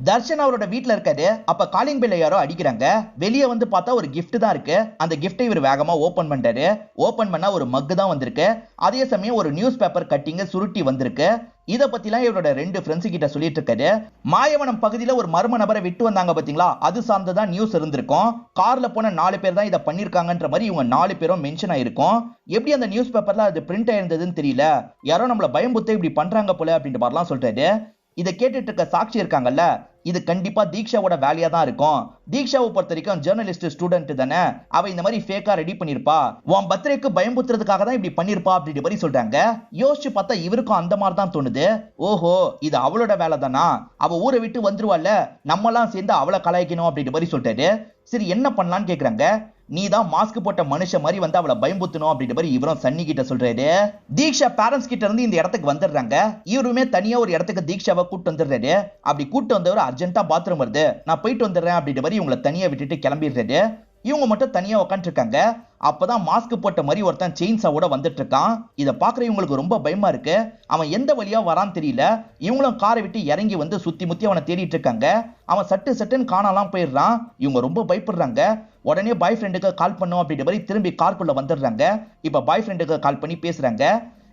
தர்ஷன் அவரோட வீட்டுல இருக்காரு. அப்ப காலிங் பெல்ல யாரோ அடிக்கிறாங்க. வெளியே வந்து பார்த்தா ஒரு கிஃப்ட் தான் இருக்கு. அந்த கிஃப்டை இவர் வேகமா ஓபன் பண்றாரு. ஓபன் பண்ணா ஒரு மக்கு தான் வந்திருக்கு. அதே சமயம் ஒரு நியூஸ் பேப்பர் கட்டிங்க சுருட்டி வந்திருக்கு. இத பத்திலாம் இவரோட ரெண்டு ஃப்ரெண்ட்ஸ் கிட்ட சொல்லிட்டு இருக்காரு. மாயவனம் பகுதியில ஒரு மர்ம நபரை விட்டு வந்தாங்க பாத்தீங்களா, அது சார்ந்துதான் நியூஸ் இருந்திருக்கும். கார்ல போன 4 பேர் தான் இதை பண்ணிருக்காங்கன்ற மாதிரி இவங்க 4 பேரும் மென்ஷன் ஆயிருக்கும். எப்படி அந்த நியூஸ் பேப்பர்ல அது பிரிண்ட் ஆயிருந்ததுன்னு தெரியல, யாரோ நம்மள பயம்புத்த இப்படி பண்றாங்க போல அப்படின்ற மாதிரிலாம் சொல்றாரு. இதை கேட்டுட்டு இருக்க சாக்ஷி இருக்காங்கல்ல, இது கண்டிப்பா தீக்ஷாவோட வேலையா தான் இருக்கும். தீக்ஷாவை பொறுத்த வரைக்கும் ஜேர்னலிஸ்ட் ஸ்டூடெண்ட் தானே, அவ இந்த மாதிரி ஃபேக்கா ரெடி பண்ணிருப்பா, உன் பர்த்டேக்கு பயம்புத்துறதுக்காக தான் இப்படி பண்ணிருப்பா அப்படின்ற மாதிரி சொல்றாங்க. யோசிச்சு பார்த்தா இவருக்கும் அந்த மாதிரி தான் தோணுது. ஓஹோ, இது அவளோட வேலை தானா, அவ ஊரை விட்டு வந்துருவாள்ல, நம்மலாம் சேர்ந்து அவளை கலாய்க்கணும் அப்படின்ற மாதிரி சொல்றாரு. சரி என்ன பண்ணலான்னு கேக்குறாங்க. நீ தான் மாஸ்க் போட்ட மனுஷன் மாதிரி வந்து அவளை பயம்புத்தணும் அப்படின்ற மாதிரி இவரும் சன்னி கிட்ட சொல்றாரு. தீக்ஷா பேரண்ட்ஸ் கிட்ட இருந்து இந்த இடத்துக்கு வந்துடுறாங்க. இவருமே தனியா ஒரு இடத்துக்கு தீக்ஷாவை கூட்டு வந்துடுறாரு. அப்படி கூட்டு வந்தவர் அர்ஜென்ட்டா பாத்ரூம் வருது, நான் போயிட்டு வந்துடுறேன் அப்படின்ற மாதிரி இவங்களை தனியா விட்டுட்டு கிளம்பிடுறாரு. இவங்க மட்டும் தனியா உட்காந்துட்டு இருக்காங்க. அப்பதான் மாஸ்க் போட்ட மாதிரி ஒருத்தன் செயின்ஸாவோட வந்துட்டு இருக்கான். இதை பாக்குற இவங்களுக்கு ரொம்ப பயமா இருக்கு. அவன் எந்த வழியா வரான்னு தெரியல. இவங்களும் காரை விட்டு இறங்கி வந்து சுத்தி முத்தி அவனை தேடிட்டு இருக்காங்க. அவன் சட்டுன்னு காணாலாம் போயிடுறான். இவங்க ரொம்ப பயப்படுறாங்க. உடனே பாய் ஃப்ரெண்டுக்கு கால் பண்ணும் அப்படின்ற மாதிரி திரும்பி கார்க்குள்ள வந்துடுறாங்க. இப்ப பாய் ஃப்ரெண்டுக்கு கால் பண்ணி பேசுறாங்க.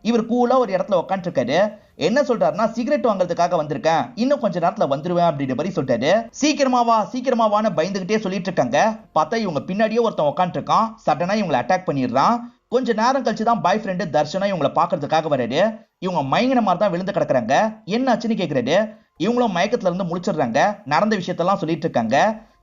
இவர் கூலா ஒரு இடத்துல உட்காந்து இருக்காரு. என்ன சொல்றாருன்னா, சிகரெட் வாங்குறதுக்காக வந்திருக்கேன், இன்னும் கொஞ்ச நேரத்துல வந்துருவேன் அப்படின்ற மாதிரி சொல்றாரு. சீக்கிரமாவான்னு பயந்துகிட்டே சொல்லிட்டு இருக்காங்க. பார்த்தா இவங்க பின்னாடியே ஒருத்தன் உட்காந்து இருக்கான். சடனா இவங்களை அட்டாக் பண்ணிடுறான். கொஞ்ச நேரம் கழிச்சு தான் பாய் ஃப்ரெண்டு தர்ஷனா இவங்களை பாக்குறதுக்காக வராரு. இவங்க மயங்கின மாதிரி தான் விழுந்து கிடக்குறாங்க. என்ன ஆச்சுன்னு கேக்குறாரு. இவங்களும் மயக்கத்துல இருந்து முழிச்சிடுறாங்க. நடந்த விஷயத்தெல்லாம் சொல்லிட்டு இருக்காங்க.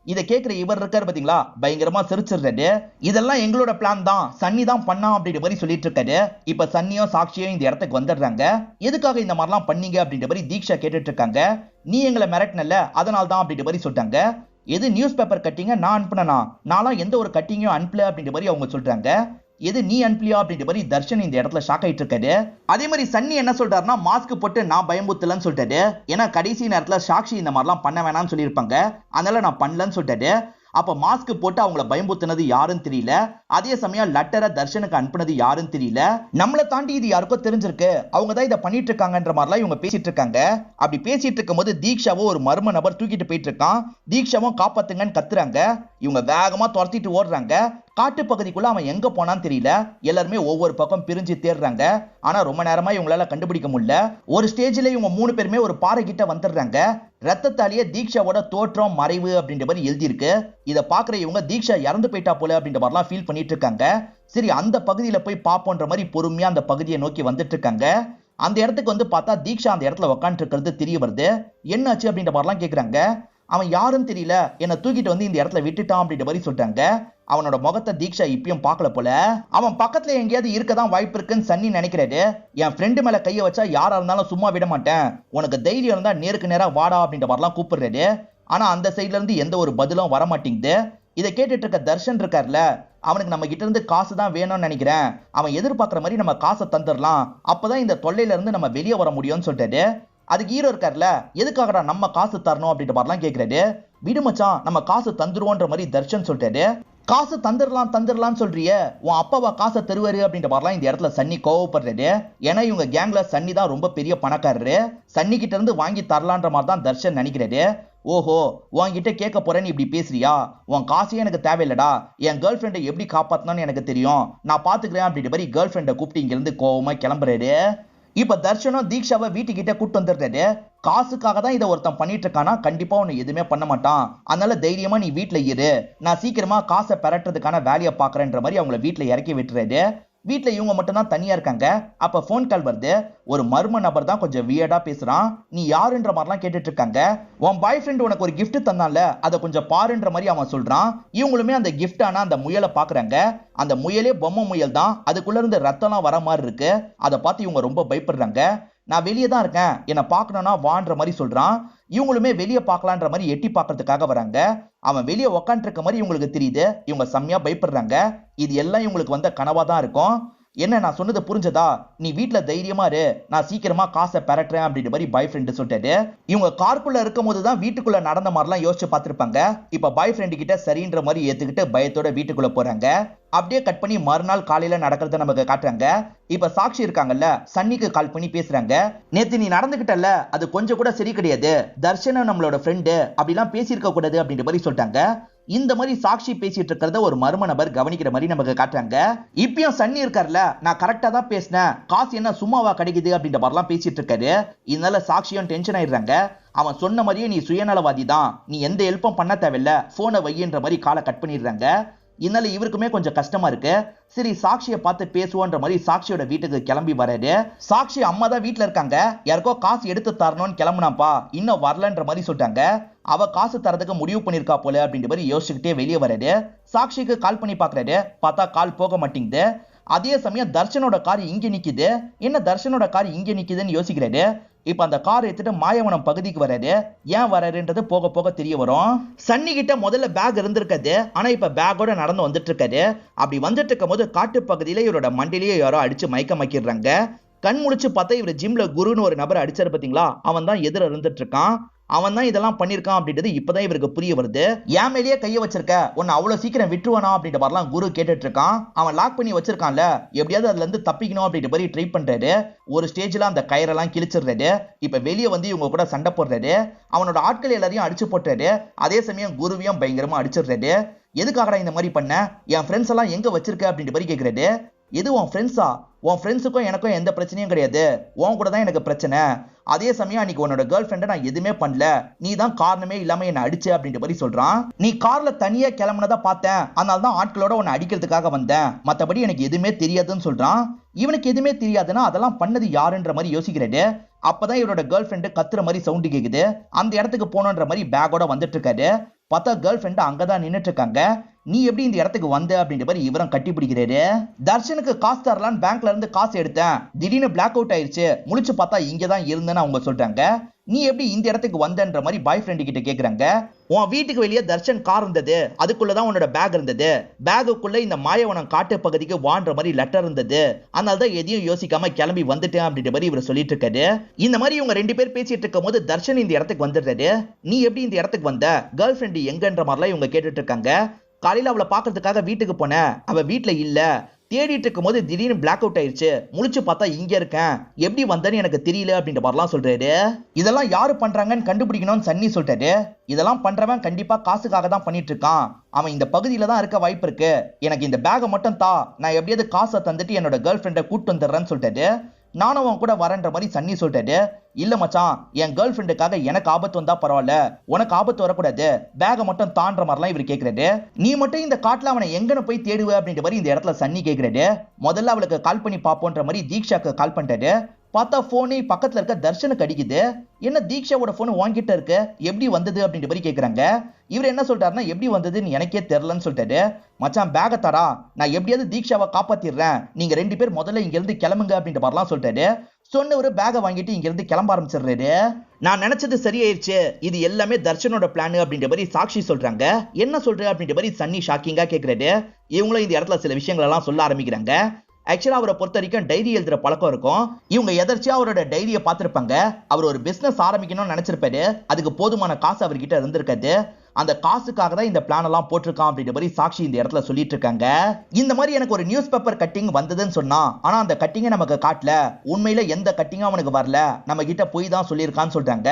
இதை கேட்கிற இவர் இருக்காரு பாத்தீங்களா, பயங்கரமா சிரிச்சிடுறாரு. இதெல்லாம் எங்களோட பிளான் தான், சன்னி தான் பண்ணா அப்படின்ற மாதிரி சொல்லிட்டு இருக்காரு. இப்ப சன்னியும் சாக்ஷியும் இந்த இடத்துக்கு வந்துடுறாங்க. எதுக்காக இந்த மாதிரிலாம் பண்ணீங்க அப்படின்ற மாதிரி தீக்ஷா கேட்டுட்டு இருக்காங்க. நீ எங்களை மிரட்டினல, அதனால தான் அப்படின்ற மாதிரி சொல்லிட்டாங்க. எது நியூஸ் பேப்பர் கட்டிங்க நான் அனுப்புனா, நான்லாம் எந்த ஒரு கட்டிங்கையும் அனுப்பல அப்படின்ற மாதிரி அவங்க சொல்றாங்க. எது நீ அனுப்பலியா அப்படின்ற மாதிரி தர்ஷன் இந்த இடத்துல ஷாக் ஆயிட்டு இருக்காரு. அதே மாதிரி சன்னி என்ன சொல்றாருன்னா, மாஸ்க் போட்டு நான் பயமுத்தலன்னு சொல்லிட்டாரு. ஏன்னா கடைசி நேரத்துல சாக்ஷி இந்த மாதிரிலாம் பண்ண வேணாம்னு சொல்லியிருப்பாங்க, அதனால நான் பண்ணலன்னு சொல்லிட்டாரு. அப்ப மாஸ்க் போட்டு அவங்கள பயமுத்துனது யாருன்னு தெரியல. அதே சமயம் லெட்டரை தர்ஷனுக்கு அனுப்புனது யாருன்னு தெரியல. நம்மளை தாண்டி இது யாருக்கோ தெரிஞ்சிருக்கு, அவங்க தான் இதை பண்ணிட்டு இருக்காங்கன்ற மாதிரிலாம் இவங்க பேசிட்டு இருக்காங்க. அப்படி பேசிட்டு இருக்கும் போது தீக்ஷாவோ ஒரு மர்ம நபர் தூக்கிட்டு போயிட்டு இருக்கான். தீக்ஷாவும் காப்பாத்துங்கன்னு கத்துறாங்க. இவங்க வேகமா துரத்திட்டு ஓடுறாங்க. காட்டு பகுதிக்குள்ள அவன் எங்க போனான்னு தெரியல. எல்லாருமே ஒவ்வொரு பக்கம் பிரிஞ்சு தேடுறாங்க. ஆனா ரொம்ப நேரமா இவங்களால கண்டுபிடிக்க முடியல. ஒரு ஸ்டேஜ்ல இவங்க 3 பேருமே ஒரு பாறை கிட்ட வந்துடுறாங்க. ரத்தத்தாலேயே தீக்ஷாவோட தோற்றம் மறைவு அப்படின்ற மாதிரி எழுதி இருக்கு. இதை பாக்குற இவங்க தீக்ஷா இறந்து போயிட்டா போல அப்படின்ற மாதிரிலாம் ஃபீல் பண்ணிட்டு இருக்காங்க. சரி, அந்த பகுதியில போய் பாப்போன்ற மாதிரி பொறுமையா அந்த பகுதியை நோக்கி வந்துட்டு இருக்காங்க. அந்த இடத்துக்கு வந்து பார்த்தா தீக்ஷா அந்த இடத்துல உட்காந்துட்டு இருக்கிறது தெரிய வருது. என்னாச்சு அப்படின்ற மாதிரிலாம் கேக்குறாங்க. அவன் யாருன்னு தெரியல, என்னை தூக்கிட்டு வந்து இந்த இடத்துல விட்டுட்டான் அப்படின்ற மாதிரி சொல்லிட்டாங்க. அவனோட முகத்தை தீக்ஷா இப்பயும் பார்க்கல போல. அவன் பக்கத்துல எங்கேயாவது இருக்கதான் வாய்ப்பு இருக்குன்னு சன்னி நினைக்கிறாரு. என் ஃப்ரெண்டு மேல கையை வச்சா யாரா இருந்தாலும் சும்மா விட மாட்டேன், உனக்கு தைரியம் இருந்தா நேருக்கு நேரா வாடா அப்படின்ற மாதிரிலாம் கூப்பிடுறாரு. ஆனா அந்த சைட்ல இருந்து எந்த ஒரு பதிலும் வர மாட்டேங்குது. இதை கேட்டுட்டு இருக்க தர்ஷன் இருக்காருல, அவனுக்கு நம்ம கிட்ட இருந்து காசு தான் வேணும்னு நினைக்கிறேன். அவன் எதிர்பார்க்கிற மாதிரி நம்ம காசை தந்துடலாம், அப்பதான் இந்த தொல்லையில இருந்து நம்ம வெளியே வர முடியும்னு சொல்லிட்டாரு. அதுக்கு ஹீரோ இருக்காருல, எதுக்காகடா நம்ம காசு தரணும் அப்படின்ற மாதிரிலாம் கேட்கிறாரு. விடு மச்சான், நம்ம காசு தந்துருவோன்ற மாதிரி தர்ஷன் சொல்லிட்டாரு. காசு தந்துடலாம்னு சொல்றிய, உன் அப்பாவா காசை தருவாரு அப்படின்ற மாதிரிலாம் இந்த இடத்துல சன்னி கோவப்படுறாரு. ஏன்னா இவங்க கேங்ல சன்னி தான் ரொம்ப பெரிய பணக்காரரு. சன்னி கிட்ட இருந்து வாங்கி தரலான்ற மாதிரி தான் தர்ஷன் நினைக்கிறாரு. ஓஹோ, உன்கிட்ட கேட்க போறேன்னு இப்படி பேசுறியா, உன் காசே எனக்கு தேவையில்லடா, என் கேர்ள் ஃப்ரெண்டை எப்படி காப்பாத்தணும்னு எனக்கு தெரியும், நான் பாத்துக்கிறேன் அப்படின்ற மாதிரி கேர்ள் ஃப்ரெண்டை கூப்பிட்டு இங்க இருந்து கோவமா கிளம்புறாரு. இப்ப தர்ஷனும் தீக்ஷாவை வீட்டுக்கிட்ட கூட்டு வந்துடுறாரு. காசுக்காக தான் இதை ஒருத்தன் பண்ணிட்டு இருக்கானா, கண்டிப்பா உன்னை எதுவுமே பண்ண மாட்டான், அதனால தைரியமா நீ வீட்டுல இரு, நான் சீக்கிரமா காசை பெறட்டுறதுக்கான வேலையை பாக்குறேன்ற மாதிரி அவங்கள வீட்டுல இறக்கி விட்டுறாரு. வீட்டுல இவங்க மட்டும் தான் தனியா இருக்காங்க. அப்ப போன் கால் வருது. ஒரு மர்ம நபர் தான் கொஞ்சம் வியர்டா பேசுறான். நீ யாருன்ற மாதிரிலாம் கேட்டுட்டு இருக்காங்க. உன் பாய் ஃப்ரெண்ட் உனக்கு ஒரு கிஃப்ட் தந்தான்ல, அதை கொஞ்சம் பாருன்ற மாதிரி அவன் சொல்றான். இவங்களுமே அந்த கிஃப்ட் ஆனா அந்த முயலை பாக்குறாங்க. அந்த முயலே பொம்மை முயல் தான், அதுக்குள்ள இருந்து ரத்தம்லாம் வர மாதிரி இருக்கு. அதை பார்த்து இவங்க ரொம்ப பயப்படுறாங்க. நான் வெளியே தான் இருக்கேன், என்னை பார்க்கணும்னா வான்ற மாதிரி சொல்றான். இவங்களுமே வெளியே பார்க்கலான்ற மாதிரி எட்டி பார்க்கறதுக்காக வராங்க. அவன் வெளியே உக்காண்டு இருக்க மாதிரி இவங்களுக்கு தெரியுது. இவங்க செம்மையா பயப்படுறாங்க. இது எல்லாம் இவங்களுக்கு வந்த கனவா தான் இருக்கும். என்ன நான் சொன்னது புரிஞ்சதா, நீ வீட்டுல தைரியமா இரு, நான் சீக்கிரமா காசை பெறட்டுறேன் அப்படின்ற மாதிரி பாய் ஃப்ரெண்ட் சொல்லிட்டாரு. இவங்க காருக்குள்ள இருக்கும் போதுதான் வீட்டுக்குள்ள நடந்த மாதிரிலாம் யோசிச்சு பார்த்திருப்பாங்க. இப்ப பாய் ஃப்ரெண்ட் கிட்ட சரின்ற மாதிரி ஏத்துக்கிட்டு பயத்தோட வீட்டுக்குள்ள போறாங்க. அப்படியே கட் பண்ணி மறுநாள் காலையில நடக்கிறத நமக்கு காட்டுறாங்க. இப்ப சாக்ஷி இருக்காங்கல்ல, சன்னிக்கு கால் பண்ணி பேசுறாங்க. நேத்து நீ நடந்துகிட்டல, அது கொஞ்சம் கூட சரி கிடையாது, தர்ஷனும் நம்மளோட ஃப்ரெண்டு, அப்படிலாம் பேசியிருக்க கூடாது அப்படின்ற மாதிரி சொல்லிட்டாங்க. இந்த மாதிரி சாக்ஷி பேசிட்டு இருக்கிறத ஒரு மர்ம நபர் கவனிக்கிற மாதிரி நமக்கு காட்டுறாங்க. இப்பயும் சன்னி இருக்காருல, நான் கரெக்டா தான் பேசினேன், காசு என்ன சும்மாவா கிடைக்குது அப்படின்ற மாதிரிலாம் பேசிட்டு இருக்காரு. இதனால சாக்ஷியும் டென்ஷன் ஆயிடுறாங்க. அவன் சொன்ன மாதிரியே நீ சுயநலவாதி தான், நீ எந்த ஹெல்ப்பும் பண்ண தேவையில்ல, போனை வையின்ற மாதிரி காலை கட் பண்ணிடுறாங்க. இதனால இவருக்குமே கொஞ்சம் கஷ்டமா இருக்கு. சரி, சாக்ஷியை பார்த்து பேசுவோன்ற மாதிரி சாக்ஷியோட வீட்டுக்கு கிளம்பி வராரு. சாக்ஷி அம்மா தான் வீட்டுல இருக்காங்க, யாருக்கோ காசு எடுத்து தரணும்னு கிளம்புனாப்பா, இன்னும் வரலன்ற மாதிரி சொல்லிட்டாங்க. அவ காசு தரதுக்கு முடிவு பண்ணிருக்கா போல அப்படின்ற மாதிரி யோசிச்சுக்கிட்டே வெளியே வராரு. சாக்ஷிக்கு கால் பண்ணி பாக்குறாரு, பார்த்தா கால் போக மாட்டேங்குது. அதே சமயம் தர்ஷனோட கார் இங்க நிக்குது. என்ன தர்ஷனோட கார் இங்க நிக்குதுன்னு யோசிக்கிறாரு. இப்ப அந்த கார் எடுத்துட்டு மாயவனம் பகுதிக்கு வராரு. ஏன் வராருன்றது போக போக தெரிய வரும். சன்னி கிட்ட முதல்ல பேக் இருந்திருக்காது, ஆனா இப்ப பேக்கோட நடந்து வந்துட்டு இருக்காரு. அப்படி வந்துட்டு இருக்கும் போது காட்டு பகுதியில இவரோட மண்டிலேயே யாரோ அடிச்சு மயக்கமாக்கிடுறாங்க. கண் முடிச்சு பார்த்தா இவர் ஜிம்ல குருன்னு ஒரு நபர் அடிச்சாரு பாத்தீங்களா, அவன் தான் எதிர இருந்துட்டு இருக்கான். அவன் தான் இதெல்லாம் பண்ணிருக்கான் அப்படின்றது இப்பதான் இவருக்கு புரிய வருது. என் மேலேயே கைய வச்சிருக்க, உன்னை அவ்வளவு சீக்கிரம் விட்டுருவானா அப்படின்ற மாதிரிலாம் குரு கேட்டுட்டு இருக்கான். அவன் லாக் பண்ணி வச்சிருக்கான்ல, எப்படியாவது அதுல இருந்து தப்பிக்கணும் அப்படின்ற மாதிரி ட்ரை பண்றாரு. ஒரு ஸ்டேஜ்ல அந்த கயிறெல்லாம் கிழிச்சிடுறாரு. இப்ப வெளியே வந்து இவங்க கூட சண்டை போடுறாரு. அவனோட ஆட்கள் எல்லாரையும் அடிச்சு போட்டுறாரு. அதே சமயம் குருவையும் பயங்கரமா அடிச்சிடுறாரு. எதுக்காகடா இந்த மாதிரி பண்ண, என் ஃப்ரெண்ட்ஸ் எல்லாம் எங்க வச்சிருக்க அப்படின்ற மாதிரி கேட்கிறாரு. எது உன் ஃப்ரெண்ட்ஸா, உன் ஃப்ரெண்ட்ஸுக்கும் எனக்கும் எந்த பிரச்சனையும் கிடையாது, உன் கூட தான் எனக்கு பிரச்சனை. அதே சமயம் அன்னைக்கு உன்னோட கேர்ள் ஃப்ரெண்டை நான் எதுவுமே பண்ணல, நீ தான் காரணமே இல்லாம என்ன அடிச்ச அப்படின்ற மாதிரி சொல்றான். நீ கார்ல தனியா கிளம்புனதா பார்த்தேன், அதனால தான் ஆட்களோட உன்னை அடிக்கிறதுக்காக வந்தேன், மத்தபடி எனக்கு எதுவுமே தெரியாதுன்னு சொல்றான். இவனுக்கு எதுவுமே தெரியாதுன்னா அதெல்லாம் பண்ணது யாருன்ற மாதிரி யோசிக்கிறாரு. அப்பதான் இவரோட கேர்ள் ஃப்ரெண்டு கத்துற மாதிரி சவுண்டு கேக்குது. அந்த இடத்துக்கு போனோன்ற மாதிரி பேக்கோட வந்துட்டு இருக்காரு. பார்த்தா கேர்ள் ஃப்ரெண்ட் அங்கதான் நின்னுட்டு இருக்காங்க. நீ எப்படி இந்த இடத்துக்கு வந்த அப்படின்ற மாதிரி இவரும் கட்டி பிடிக்கிறாரு. தர்ஷனுக்கு காசு தரலான்னு பேங்க்ல இருந்து காசு எடுத்தேன், திடீர்னு பிளாக் அவுட் ஆயிடுச்சு, முழிச்சு பார்த்தா இங்கதான் இருந்தேன்னு அவங்க சொல்றாங்க. நீ எப்படி இந்த இடத்துக்கு வந்தன்ற மாதிரி பாய் ஃப்ரெண்ட் கிட்ட கேக்குறாங்க. உன் வீட்டுக்கு வெளியே தர்ஷன் கார் இருந்தது, அதுக்குள்ளதான் உன்னோட பேக் இருந்தது, பேக்குக்குள்ள இந்த மாயவனம் காட்டு பகுதிக்கு வான்ற மாதிரி லெட்டர் இருந்தது, அதனாலதான் எதையும் யோசிக்காம கிளம்பி வந்துட்டேன் அப்படின்ற மாதிரி இவர் சொல்லிட்டு இருக்காரு. இந்த மாதிரி இவங்க 2 பேர் பேசிட்டு இருக்கும் போது தர்ஷன் இந்த இடத்துக்கு வந்துடுறாரு. நீ எப்படி இந்த இடத்துக்கு வந்த, கேர்ள் ஃப்ரெண்ட் எங்கன்ற மாதிரிலாம் இவங்க கேட்டுட்டு இருக்காங்க. காலையில அவளை பாக்குறதுக்காக வீட்டுக்கு போனேன், அவ வீட்டுல இல்ல, தேடிட்டு இருக்கும் போது திடீர்னு பிளாக் அவுட் ஆயிடுச்சு, முழிச்சு பார்த்தா இங்க இருக்கேன், எப்படி வந்தேன்னு எனக்கு தெரியல அப்படின்ற மாதிரிலாம் சொல்றாரு. இதெல்லாம் யாரு பண்றாங்கன்னு கண்டுபிடிக்கணும்னு சன்னி சொல்றாரு. இதெல்லாம் பண்றவன் கண்டிப்பா காசுக்காக தான் பண்ணிட்டு இருக்கான், அவன் இந்த பகுதியில தான் இருக்க வாய்ப்பு இருக்கு, எனக்கு இந்த பேகை மட்டும் தா, நான் எப்படியாவது காசை தந்துட்டு என்னோட கேர்ள் ஃப்ரெண்டை கூட்டு வந்துடுறேன்னு சொல்லிட்டாரு. நானும் அவன் கூட வரேன்ற மாதிரி சன்னி சொல்லிட்டாரு. இல்ல மச்சான், என் கேர்ள் ஃப்ரெண்டுக்காக எனக்கு ஆபத்து வந்தா பரவாயில்ல, உனக்கு ஆபத்து வரக்கூடாது, பேகை மட்டும் தான்ற மாதிரிலாம் இவர் கேட்கிறாரு. நீ மட்டும் இந்த காட்டுல அவனை எங்கன்னு போய் தேடுவ அப்படின்ற மாதிரி இந்த இடத்துல சன்னி கேட்கிறாரு. முதல்ல அவளுக்கு கால் பண்ணி பாப்போன்ற மாதிரி தீக்ஷாக்கு கால் பண்ணிட்டாரு. பார்த்தா போனே பக்கத்துல இருக்க தர்ஷனுக்கு அடிக்குது. என்ன தீக்ஷாவோட போன் வாங்கிட்ட இருக்கு, எப்படி வந்தது அப்படின்ற மாதிரி கேக்குறாங்க. இவர் என்ன சொல்றாருன்னா, எப்படி வந்ததுன்னு எனக்கே தெரியலன்னு சொல்லிட்டாரு. மச்சான் பேக தரா, நான் எப்படியாவது தீக்ஷாவை காப்பாத்திடுறேன், நீங்க 2 பேர் முதல்ல இங்க இருந்து கிளம்புங்க அப்படின்ற மாதிரிலாம் சொல்லிட்டாரு. சொன்ன ஒரு பேகை வாங்கிட்டு இங்க இருந்து கிளம்ப ஆரம்பிச்சிடுறாரு. நான் நினைச்சது சரியாயிருச்சு, இது எல்லாமே தர்ஷனோட பிளான் அப்படின்ற மாதிரி சாக்ஷி சொல்றாங்க. என்ன சொல்ற அப்படின்ற மாதிரி சன்னி ஷாக்கிங்கா கேக்குறாரு. இவங்களும் இந்த இடத்துல சில விஷயங்கள் எல்லாம் சொல்ல ஆரம்பிக்கிறாங்க. ஆக்சுவலா அவரை பொறுத்த வரைக்கும் டைரி எழுதுற பழக்கம் இருக்கும். இவங்க எதர்ச்சியா அவரோட டைரியை பார்த்திருப்பாங்க. அவர் ஒரு பிசினஸ் ஆரம்பிக்கணும்னு நினைச்சிருப்பாரு, அதுக்கு போதுமான காசு அவர்கிட்ட இருந்திருக்காது, அந்த காசுக்காக தான் இந்த பிளான் எல்லாம் போட்டிருக்கான் அப்படின்ற மாதிரி சாக்ஷி இந்த இடத்துல சொல்லிட்டு இருக்காங்க. இந்த மாதிரி எனக்கு ஒரு நியூஸ் பேப்பர் கட்டிங் வந்ததுன்னு சொன்னா, ஆனா அந்த கட்டிங்கை நமக்கு காட்டல, உண்மையில எந்த கட்டிங்கும் அவனுக்கு வரல, நம்ம கிட்ட போய் தான் சொல்லியிருக்கான்னு சொல்றாங்க.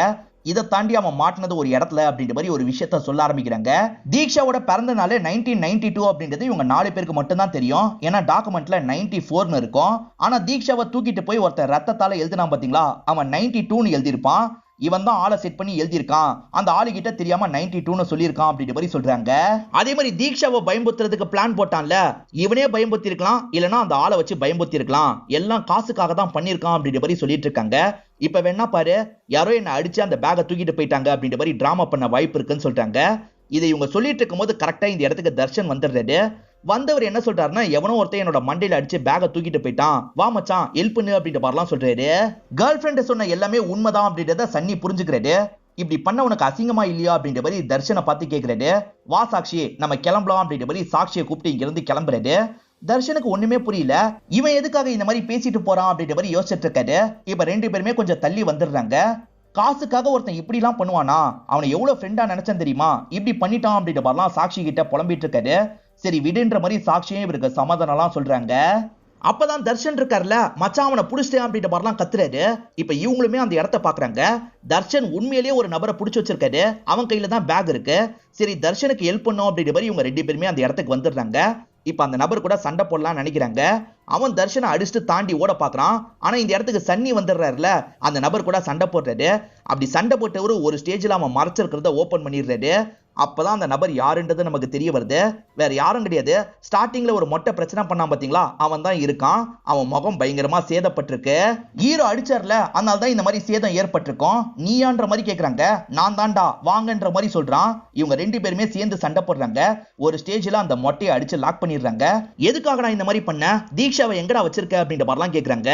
இதை தாண்டி அவன் மாட்டினது ஒரு இடத்துல அப்படின்ற மாதிரி ஒரு விஷயத்த சொல்ல ஆரம்பிக்கிறாங்க. தீக்ஷாவோட பிறந்த நாள் 1992 அப்படின்றது இவங்க 4 பேருக்கு மட்டும் தான் தெரியும். ஏன்னா டாக்குமெண்ட்ல 94ன்னு இருக்கும். ஆனா தீக்ஷாவை தூக்கிட்டு போய் ஒருத்தர் ரத்தத்தால எழுதினா பாத்தீங்களா, அவன் 92ன்னு எழுதியிருப்பான். இவன் தான் ஆளை செட் பண்ணி எழுதியிருக்கான், அந்த ஆளு கிட்ட தெரியாம 92ன்னு சொல்லியிருக்கான் அப்படின்ற மாதிரி சொல்றாங்க. அதே மாதிரி தீக்ஷாவை பயம்புத்துறதுக்கு பிளான் போட்டான்ல, இவனே பயம்புத்தி இருக்கலாம், இல்லனா அந்த ஆளை வச்சு பயம்புத்தி இருக்கலாம், எல்லாம் காசுக்காக தான் பண்ணியிருக்கான் அப்படின்ற மாதிரி சொல்லிட்டு இருக்காங்க. இப்ப வேணா பாரு, யாரோ என்ன அடிச்சு அந்த பேகை தூக்கிட்டு போயிட்டாங்க அப்படின்ற மாதிரி டிராமா பண்ண வாய்ப்பு இருக்குன்னு சொல்றாங்க. இதை இவங்க சொல்லிட்டு இருக்கும் போது கரெக்டா இந்த இடத்துக்கு தர்ஷன் வந்துடுறாரு. வந்தவர் என்ன சொல்றாருன்னா, எவனோ ஒருத்தன் என்னோட மண்டையில அடிச்சு பேகை தூக்கிட்டு போயிட்டான், வா மச்சான் ஹெல்ப் பண்ணு அப்படின்ற மாதிரிலாம் சொல்றாரு. கேர்ள் ஃப்ரெண்ட் சொன்ன எல்லாமே உண்மைதான் அப்படின்றத சன்னி புரிஞ்சுக்கிறாரு. இப்படி பண்ண உனக்கு அசிங்கமா இல்லையா அப்படின்ற மாதிரி தர்ஷனை பார்த்து கேட்கிறாரு. வா சாக்ஷி நம்ம கிளம்பலாம் அப்படின்ற மாதிரி சாக்ஷியை கூப்பிட்டு இங்க இருந்து கிளம்புறாரு. தர்ஷனுக்கு ஒண்ணுமே புரியல, இவன் எதுக்காக இந்த மாதிரி பேசிட்டு போறான் அப்படின்ற மாதிரி யோசிச்சுட்டு இருக்காரு. இப்ப 2 பேருமே கொஞ்சம் தள்ளி வந்துடுறாங்க. காசுக்காக ஒருத்தன் இப்படி எல்லாம் பண்ணுவானா, அவனை எவ்வளவு ஃப்ரெண்டா நினைச்சேன் தெரியுமா, இப்படி பண்ணிட்டான் அப்படின்ற மாதிரிலாம் சாக்ஷி கிட்ட புலம்பிட்டு இருக்காரு. சரி விடுன்ற மாதிரி சாக்ஷியும் இவருக்கு சமாதானம் எல்லாம் சொல்றாங்க. அப்பதான் தர்ஷன் இருக்காருல, மச்சான் அவனை புடிச்சிட்டேன் அப்படின்ற மாதிரிலாம் கத்துறாரு. இப்ப இவங்களுமே அந்த இடத்த பாக்குறாங்க. தர்ஷன் உண்மையிலேயே ஒரு நபரை புடிச்சு வச்சிருக்காரு, அவன் கையில தான் பேக் இருக்கு. சரி தர்ஷனுக்கு ஹெல்ப் பண்ணும் அப்படின்ற மாதிரி இவங்க 2 பேருமே அந்த இடத்துக்கு வந்துடுறாங்க. இப்ப அந்த நபர் கூட சண்டை போடலாம் நினைக்கிறாங்க. அவன் தர்ஷனை அடிச்சுட்டு தாண்டி ஓட பாக்குறான். ஆனா இந்த இடத்துக்கு சன்னி வந்துடுறாருல, அந்த நபர் கூட சண்டை போடுறாரு. அப்படி சண்டை போட்டவரு ஒரு ஸ்டேஜ்ல அவன் மறைச்சிருக்கிறத ஓபன் பண்ணிடுறாரு. அப்பதான் அந்த நபர் யாருன்றது நமக்கு தெரிய வருது. வேற யாரும் கிடையாது, ஸ்டார்டிங்ல ஒரு மொட்டை பிரச்சனை பண்ணான் பாத்தீங்களா, அவன் தான் இருக்கான். அவன் முகம் பயங்கரமா சேதப்பட்டிருக்கு. ஹீரோ அடிச்சார்ல, அதனால தான் இந்த மாதிரி சேதம் ஏற்பட்டிருக்கும். நீயான்ற மாதிரி கேக்குறாங்க. நான் தான்டா வாங்கன்ற மாதிரி சொல்றான். இவங்க 2 பேருமே சேர்ந்து சண்டை போடுறாங்க. ஒரு ஸ்டேஜ்ல அந்த மொட்டையை அடிச்சு லாக் பண்ணிடுறாங்க. எதுக்காக நான் இந்த மாதிரி பண்ண, தீக்ஷாவை எங்கடா வச்சிருக்க அப்படின்ற மாதிரிலாம் கேக்குறாங்க.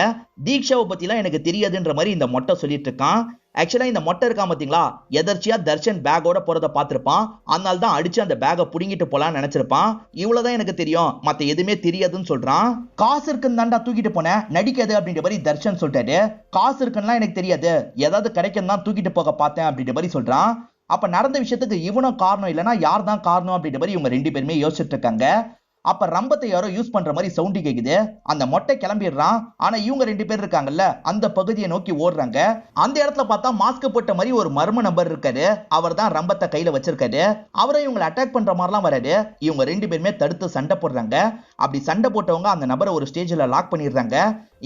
தீக்ஷாவை பத்திலாம் எனக்கு தெரியாதுன்ற மாதிரி இந்த மொட்டை சொல்லிட்டு இருக்கான். ஆக்சுவலா இந்த மொட்டை இருக்கான் பாத்தீங்களா, எதர்ச்சியா தர்ஷன் பேக்கோட போறத பார்த்திருப்பான், அதனால தான் அடிச்சு அந்த பேக்கை புடுங்கிட்டு போலான்னு நினைச்சிருப்பான். இவ்வளவுதான் எனக்கு தெரியும், மத்த எதுவுமே தெரியாதுன்னு சொல்றான். காசு இருக்குன்னு தாண்டா தூக்கிட்டு போனேன், நடிக்காது அப்படின்ற மாதிரி தர்ஷன் சொல்லிட்டாரு. காசு இருக்குன்னா எனக்கு தெரியாது, ஏதாவது கிடைக்கும் தான் தூக்கிட்டு போக பார்த்தேன் அப்படின்ற மாதிரி சொல்றான். அப்ப நடந்த விஷயத்துக்கு இவனும் காரணம் இல்லைன்னா யார் தான் காரணம் அப்படின்ற மாதிரி இவங்க 2 பேருமே யோசிச்சுட்டு இருக்காங்க. அப்ப ரம்பத்தை யாரோ யூஸ் பண்ற மாதிரி சவுண்ட் கேக்குது. அந்த மொட்டை கிளம்பிடுறான். ஆனா இவங்க 2 பேர் இருக்காங்கல்ல, அந்த பகுதியை நோக்கி ஓடுறாங்க. அந்த இடத்துல பார்த்தா மாஸ்க் போட்ட மாதிரி ஒரு மர்ம நபர் இருக்காரு. அவர் தான் ரம்பத்தை கையில வச்சிருக்காரு. அவரை இவங்களை அட்டாக் பண்ற மாதிரிலாம் வராது. இவங்க 2 பேருமே தடுத்து சண்டை போடுறாங்க. அப்படி சண்டை போட்டவங்க அந்த நபரை ஒரு ஸ்டேஜ்ல லாக் பண்ணிடுறாங்க.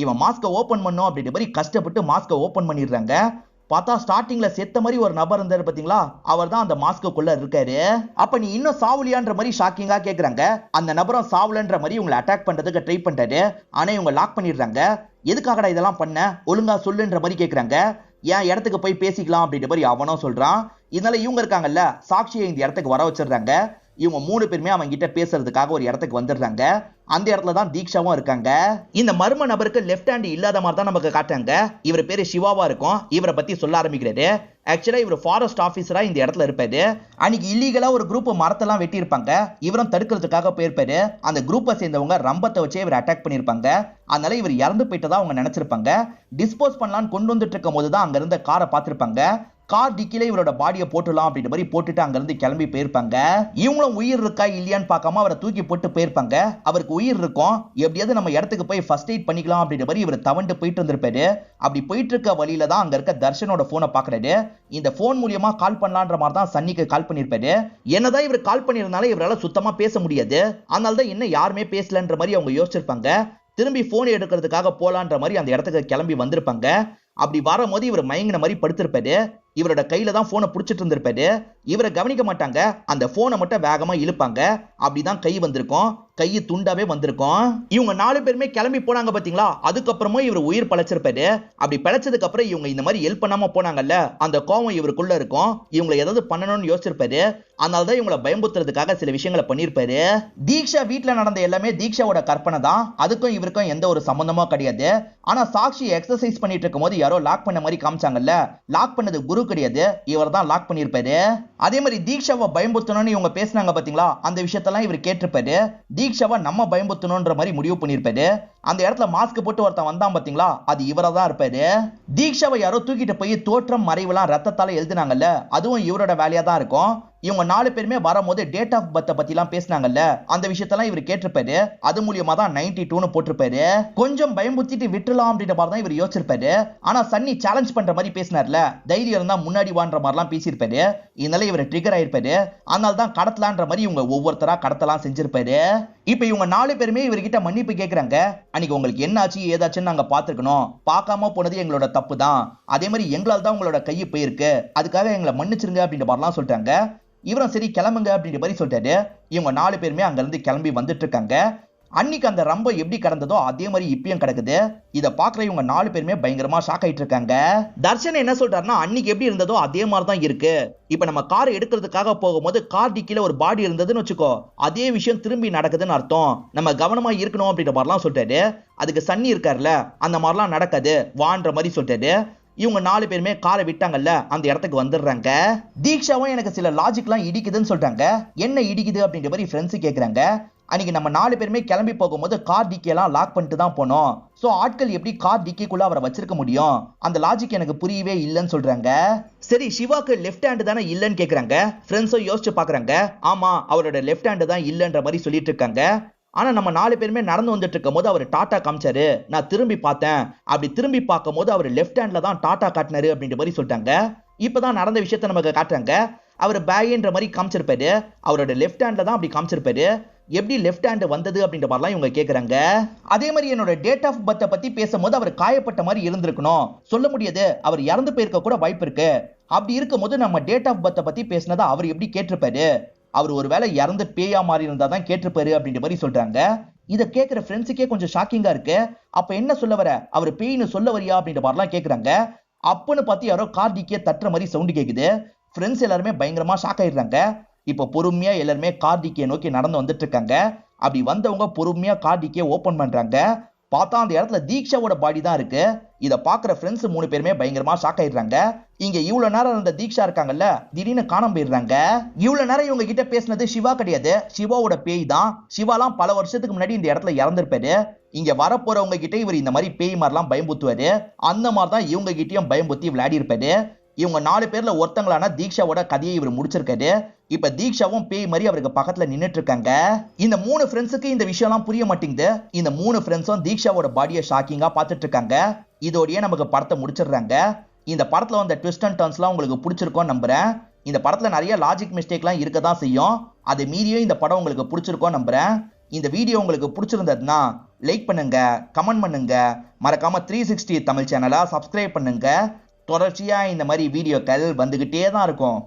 இவன் மாஸ்கை ஓபன் பண்ணும் அப்படின்ற மாதிரி கஷ்டப்பட்டு மாஸ்கை ஓபன் பண்ணிடுறாங்க. பார்த்தா ஸ்டார்டிங்ல செத்த மாதிரி ஒரு நபர் இருந்தாரு பாத்தீங்களா, அவர் தான் அந்த மாஸ்க்குள்ள இருக்காரு. அப்ப நீ இன்னும் சாவுலியான்ற மாதிரி ஷாக்கிங்கா கேக்குறாங்க. அந்த நபரும் சாவுலன்ற மாதிரி உங்களை அட்டாக் பண்றதுக்கு ட்ரை பண்றாரு. ஆனா இவங்க லாக் பண்ணிடுறாங்க. எதுக்காகடா இதெல்லாம் பண்ண, ஒழுங்கா சொல்லுன்ற மாதிரி கேக்குறாங்க. ஏன் இடத்துக்கு போய் பேசிக்கலாம் அப்படின்ற மாதிரி அவனும் சொல்றான். இதனால இவங்க இருக்காங்கல்ல சாட்சியை இந்த இடத்துக்கு வர வச்சிடுறாங்க. இவங்க 3 பேருமே அவங்க கிட்ட பேசுறதுக்காக ஒரு இடத்துக்கு வந்துடுறாங்க. அந்த இடத்துல தான் தீக்ஷாவும் இருக்காங்க. இந்த மர்ம நபருக்கு லெஃப்ட் ஹேண்ட் இல்லாத மாதிரி தான் நமக்கு காட்டுறாங்க. இவர் பேரு சிவாவா இருக்கும். இவரை பத்தி சொல்ல ஆரம்பிக்கிறாரு. ஆக்சுவலா இவர் ஃபாரஸ்ட் ஆபீசரா இந்த இடத்துல இருப்பாரு. அன்னைக்கு இல்லீகலா ஒரு குரூப் மரத்தெல்லாம் வெட்டி இருப்பாங்க. இவரும் தடுக்கிறதுக்காக போயிருப்பாரு. அந்த குரூப்பை சேர்ந்தவங்க ரம்பத்தை வச்சே இவர் அட்டாக் பண்ணிருப்பாங்க. அதனால இவர் இறந்து போயிட்டதா அவங்க நினைச்சிருப்பாங்க. டிஸ்போஸ் பண்ணலான்னு கொண்டு வந்துட்டு இருக்கும் போதுதான் அங்க இருந்த காரை பார்த்திருப்பாங்க. கார் டிக்கில இவரோட பாடியை போட்டுலாம் அப்படின்ற மாதிரி போட்டுட்டு அங்க இருந்து கிளம்பி போயிருப்பாங்க. இவங்களும் உயிர் இருக்கா இல்லையான்னு பார்க்காம அவரை தூக்கி போட்டு போயிருப்பாங்க. அவருக்கு உயிர் இருக்கும், எப்படியாவது நம்ம இடத்துக்கு போய் ஃபர்ஸ்ட் எய்ட் பண்ணிக்கலாம் அப்படின்ற மாதிரி இவர் தவண்டு போயிட்டு இருந்திருப்பாரு. அப்படி போயிட்டு இருக்க வழியில தான் அங்க இருக்க தர்ஷனோட போனை பாக்குறாரு. இந்த போன் மூலியமா கால் பண்ணலான்ற மாதிரி தான் சன்னிக்கு கால் பண்ணிருப்பாரு. என்னதான் இவர் கால் பண்ணிருந்தாலும் இவரால் சுத்தமா பேச முடியாது. அதனால தான் என்ன யாருமே பேசலன்ற மாதிரி அவங்க யோசிச்சிருப்பாங்க. திரும்பி போன் எடுக்கிறதுக்காக போலான்ற மாதிரி அந்த இடத்துக்கு கிளம்பி வந்திருப்பாங்க. அப்படி வரும்போது இவர் மயங்கின மாதிரி படுத்திருப்பாரு. இவரோட கையில தான் போனை புடிச்சிட்டு இருந்திருப்பாரு. இவரை கவனிக்க மாட்டாங்க. அந்த போனை மட்டும் வேகமா இழுப்பாங்க. அப்படிதான் கை வந்திருக்கும். கை துண்டாவே வந்திருக்கும். இவங்க 4 பேருமே கிளம்பி போனாங்க பாத்தீங்களா, அதுக்கப்புறமும் இவர் உயிர் பழச்சிருப்பாரு. அப்படி பழச்சதுக்கு அப்புறம் இவங்க இந்த மாதிரி ஹெல்ப் பண்ணாம போனாங்கல்ல, அந்த கோவம் இவருக்குள்ள இருக்கும். இவங்களை ஏதாவது பண்ணணும்னு யோசிச்சிருப்பாரு. அதனாலதான் இவங்களை பயமுறுத்துறதுக்காக சில விஷயங்களை பண்ணிருப்பாரு. தீக்ஷா வீட்டுல நடந்த எல்லாமே தீக்ஷாவோட கற்பனை தான். அதுக்கும் இவருக்கும் எந்த ஒரு சம்பந்தமும் கிடையாது. ஆனா சாட்சி எக்ஸசைஸ் பண்ணிட்டு இருக்கும் போது யாரோ லாக் பண்ண மாதிரி காமிச்சாங்கல்ல, லாக் பண்ணது குரு கிடையாது, இவர் தான் லாக் பண்ணிருப்பாரு. அதே மாதிரி தீக்ஷாவை பயமுறுத்தணும்னு இவங்க பேசினாங்க பாத்தீங்களா, அந்த விஷயத்தெல்லாம் இவர் கேட்டிருப்பாரு. தீக்ஷாவை நம்ம பயமுறுத்தணும்ன்ற மாதிரி முடிவு பண்ணிருப்பாரு. அந்த இடத்துல மாஸ்க் போட்டு ஒருத்தன் வந்தான் பாத்தீங்களா, அது இவரா தான் இருப்பாரு. தீக்ஷாவை யாரோ தூக்கிட்டு போய் தோற்றம் மறைவுலாம் ரத்தத்தால எழுதினாங்கல்ல, அதுவும் இவரோட வேலையா தான் இருக்கும். இவங்க 4 பேருமே வரும்போது டேட் ஆஃப் பர்த் பத்தி எல்லாம் பேசினாங்கல்ல, அந்த விஷயத்தெல்லாம் இவர் கேட்டிருப்பாரு. அது மூலியமா தான் 92ன்னு போட்டிருப்பாரு. கொஞ்சம் பயமுறுத்திட்டு விட்டுலாம் அப்படின்ற மாதிரி தான் இவர் யோசிச்சிருப்பாரு. ஆனா சன்னி சேலஞ்ச் பண்ற மாதிரி பேசினார்ல, தைரியம் இருந்தா முன்னாடி வான்ற மாதிரிலாம் பேசியிருப்பாரு. இதனால இவர் ட்ரிகர் ஆயிருப்பாரு. அதனால தான் கடத்தலான்ற மாதிரி இவங்க ஒவ்வொருத்தரா கடத்தலாம் செஞ்சிருப்பாரு. இப்ப இவங்க 4 பேருமே இவர்கிட்ட மன்னிப்பு கேட்கறாங்க. அன்னைக்கு உங்களுக்கு என்ன ஆச்சு ஏதாச்சுன்னு நாங்க பாத்துக்கணும், பார்க்காம போனது எங்களோட தப்பு தான். அதே மாதிரி எங்களால் தான் உங்களோட கையை போயிருக்கு, அதுக்காக எங்களை மன்னிச்சிருங்க அப்படின்ற மாதிரிலாம் சொல்றாங்க. இவரும் சரி கிளம்புங்க அப்படின்ற மாதிரி சொல்லிட்டாரு. இவங்க 4 பேருமே அங்க இருந்து கிளம்பி வந்துட்டு இருக்காங்க. அன்னைக்கு அந்த ரம்பம் எப்படி கடந்ததோ அதே மாதிரி இப்பயும் கிடக்குது. இதை பாக்குற இவங்க 4 பேருமே பயங்கரமா ஷாக் ஆயிட்டு இருக்காங்க. தர்ஷன் என்ன சொல்றாருன்னா, அன்னைக்கு எப்படி இருந்ததோ அதே மாதிரி தான் இருக்கு. இப்ப நம்ம கார் எடுக்கிறதுக்காக போகும்போது கார் டிக்கில ஒரு பாடி இருந்ததுன்னு வச்சுக்கோ, அதே விஷயம் திரும்பி நடக்குதுன்னு அர்த்தம். நம்ம கவனமா இருக்கணும் அப்படின்ற மாதிரிலாம் சொல்லிட்டாரு. அதுக்கு சன்னி இருக்காருல்ல, அந்த மாதிரிலாம் நடக்காது வான்ற மாதிரி சொல்லிட்டாரு. இவங்க 4 பேருமே காரை விட்டாங்கல்ல, அந்த இடத்துக்கு வந்துடுறாங்க. தீக்ஷாவும் எனக்கு சில லாஜிக்லாம் இடிக்குதுன்னு சொல்றாங்க. என்ன இடிக்குது அப்படின்ற மாதிரி ஃப்ரெண்ட்ஸ் கேக்குறாங்க. அன்னைக்கு நம்ம 4 பேருமே கிளம்பி போகும்போது கார் டிக்கியெல்லாம் லாக் பண்ணிட்டு தான் போனோம். சோ ஆட்கள் எப்படி கார் டிக்கிக்குள்ள அவரை வச்சிருக்க முடியும்? அந்த லாஜிக் எனக்கு புரியவே இல்லைன்னு சொல்றாங்க. சரி, சிவாக்கு லெஃப்ட் ஹேண்ட் தானே இல்லைன்னு கேக்குறாங்க. ஃப்ரெண்ட்ஸும் யோசிச்சு பாக்குறாங்க. ஆமா, அவரோட லெஃப்ட் ஹேண்ட் தான் இல்லைன்ற மாதிரி சொல்லிட்டு இருக்காங்க. ஆனா நம்ம 4 பேருமே நடந்து வந்துட்டு இருக்கும் போது அவர் டாட்டா காமிச்சாரு. நான் திரும்பி பார்த்தேன். அப்படி திரும்பி பார்க்கும் போது அவர் லெஃப்ட் ஹேண்ட்ல தான் டாட்டா காட்டினாரு அப்படின்ற மாதிரி சொல்லிட்டாங்க. இப்பதான் நடந்த விஷயத்த நமக்கு காட்டுறாங்க. அவர் பேயன்ற மாதிரி காமிச்சிருப்பாரு. அவரோட லெஃப்ட் ஹேண்ட்ல தான் அப்படி காமிச்சிருப்பாரு. எப்படி லெஃப்ட் ஹேண்ட் வந்தது அப்படின்ற மாதிரிலாம் இவங்க கேக்குறாங்க. அதே மாதிரி என்னோட டேட் ஆஃப் பர்த் பத்தி பேசும்போது அவர் காயப்பட்ட மாதிரி இருந்திருக்கணும், சொல்ல முடியாது, அவர் இறந்து போயிருக்க கூட வாய்ப்பு இருக்கு. அப்படி இருக்கும்போது நம்ம டேட் ஆஃப் பர்த் பத்தி பேசினதை அவர் எப்படி கேட்டிருப்பாரு? அவர் ஒருவேளை இறந்து பேயா மாறி இருந்தா தான் கேட்டிருப்பாரு அப்படின்ற மாதிரி சொல்றாங்க. இதை கேட்கிற ஃப்ரெண்ட்ஸுக்கே கொஞ்சம் ஷாக்கிங்கா இருக்கு. அப்ப என்ன சொல்ல வர, அவர் பேய்னு சொல்ல வரியா அப்படின்ற மாதிரிலாம் கேக்குறாங்க. அப்பன்னு பார்த்து யாரோ கார் டிக்கிய தட்டுற மாதிரி சவுண்ட் கேக்குது. ஃப்ரெண்ட்ஸ் எல்லாருமே பயங்கரமா ஷாக் ஆயிடுறாங்க. இப்போ பொறுமையா எல்லாருமே கார் டிக்கியை நோக்கி நடந்து வந்துட்டு இருக்காங்க. அப்படி வந்தவங்க பொறுமையா கார் டிக்கியை ஓபன் பண்றாங்க. பார்த்தா அந்த இடத்துல தீக்ஷாவோட பாடி தான் இருக்கு. இதை பாக்குற ஃப்ரெண்ட்ஸ் 3 பேருமே பயங்கரமா ஷாக் ஆயிடுறாங்க. இங்க இவ்வளவு நேரம் இருந்த தீக்ஷா இருக்காங்கல்ல, திடீர்னு காணாம போயிடுறாங்க. இவ்வளவு நேரம் இவங்க கிட்ட பேசினது சிவா கிடையாது, சிவாவோட பேய் தான். சிவாலாம் பல வருஷத்துக்கு முன்னாடி இந்த இடத்துல இறந்திருப்பாரு. இங்க வரப்போறவங்க கிட்ட இவர் இந்த மாதிரி பேய் மாதிரிலாம் பயம்புத்துவாரு. அந்த மாதிரி தான் இவங்க கிட்டயும் பயம்புத்தி விளையாடி இருப்பாரு. இவங்க 4 பேர்ல ஒருத்தங்களான தீக்ஷாவோட கதையை இவர் முடிச்சிருக்காரு. இப்ப தீக்ஷாவும் பேய் மாதிரி அவருக்கு பக்கத்துல நின்னுட்டு இருக்காங்க. இந்த 3 ஃப்ரெண்ட்ஸுக்கு இந்த விஷயம்லாம் புரிய மாட்டேங்குது. இந்த 3 ஃப்ரெண்ட்ஸும் தீக்ஷாவோட பாடியை ஷாக்கிங்கா பார்த்துட்டு இருக்காங்க. இதோடய நமக்கு படத்தை முடிச்சிடுறாங்க. இந்த படத்துல வந்த ட்விஸ்ட் அண்ட் டர்ன்ஸ்லாம் உங்களுக்கு பிடிச்சிருக்கோன்னு நம்புறேன். இந்த படத்துல நிறைய லாஜிக் மிஸ்டேக்லாம் இருக்க தான் செய்யும். அதை மீறியும் இந்த படம் உங்களுக்கு பிடிச்சிருக்கோன்னு நம்புறேன். இந்த வீடியோ உங்களுக்கு பிடிச்சிருந்ததுன்னா லைக் பண்ணுங்க, கமெண்ட் பண்ணுங்க, மறக்காம 360 தமிழ் சேனலை சப்ஸ்கிரைப் பண்ணுங்க. தொடர்ச்சியா இந்த மாதிரி வீடியோக்கள் வந்துகிட்டே தான் இருக்கும்.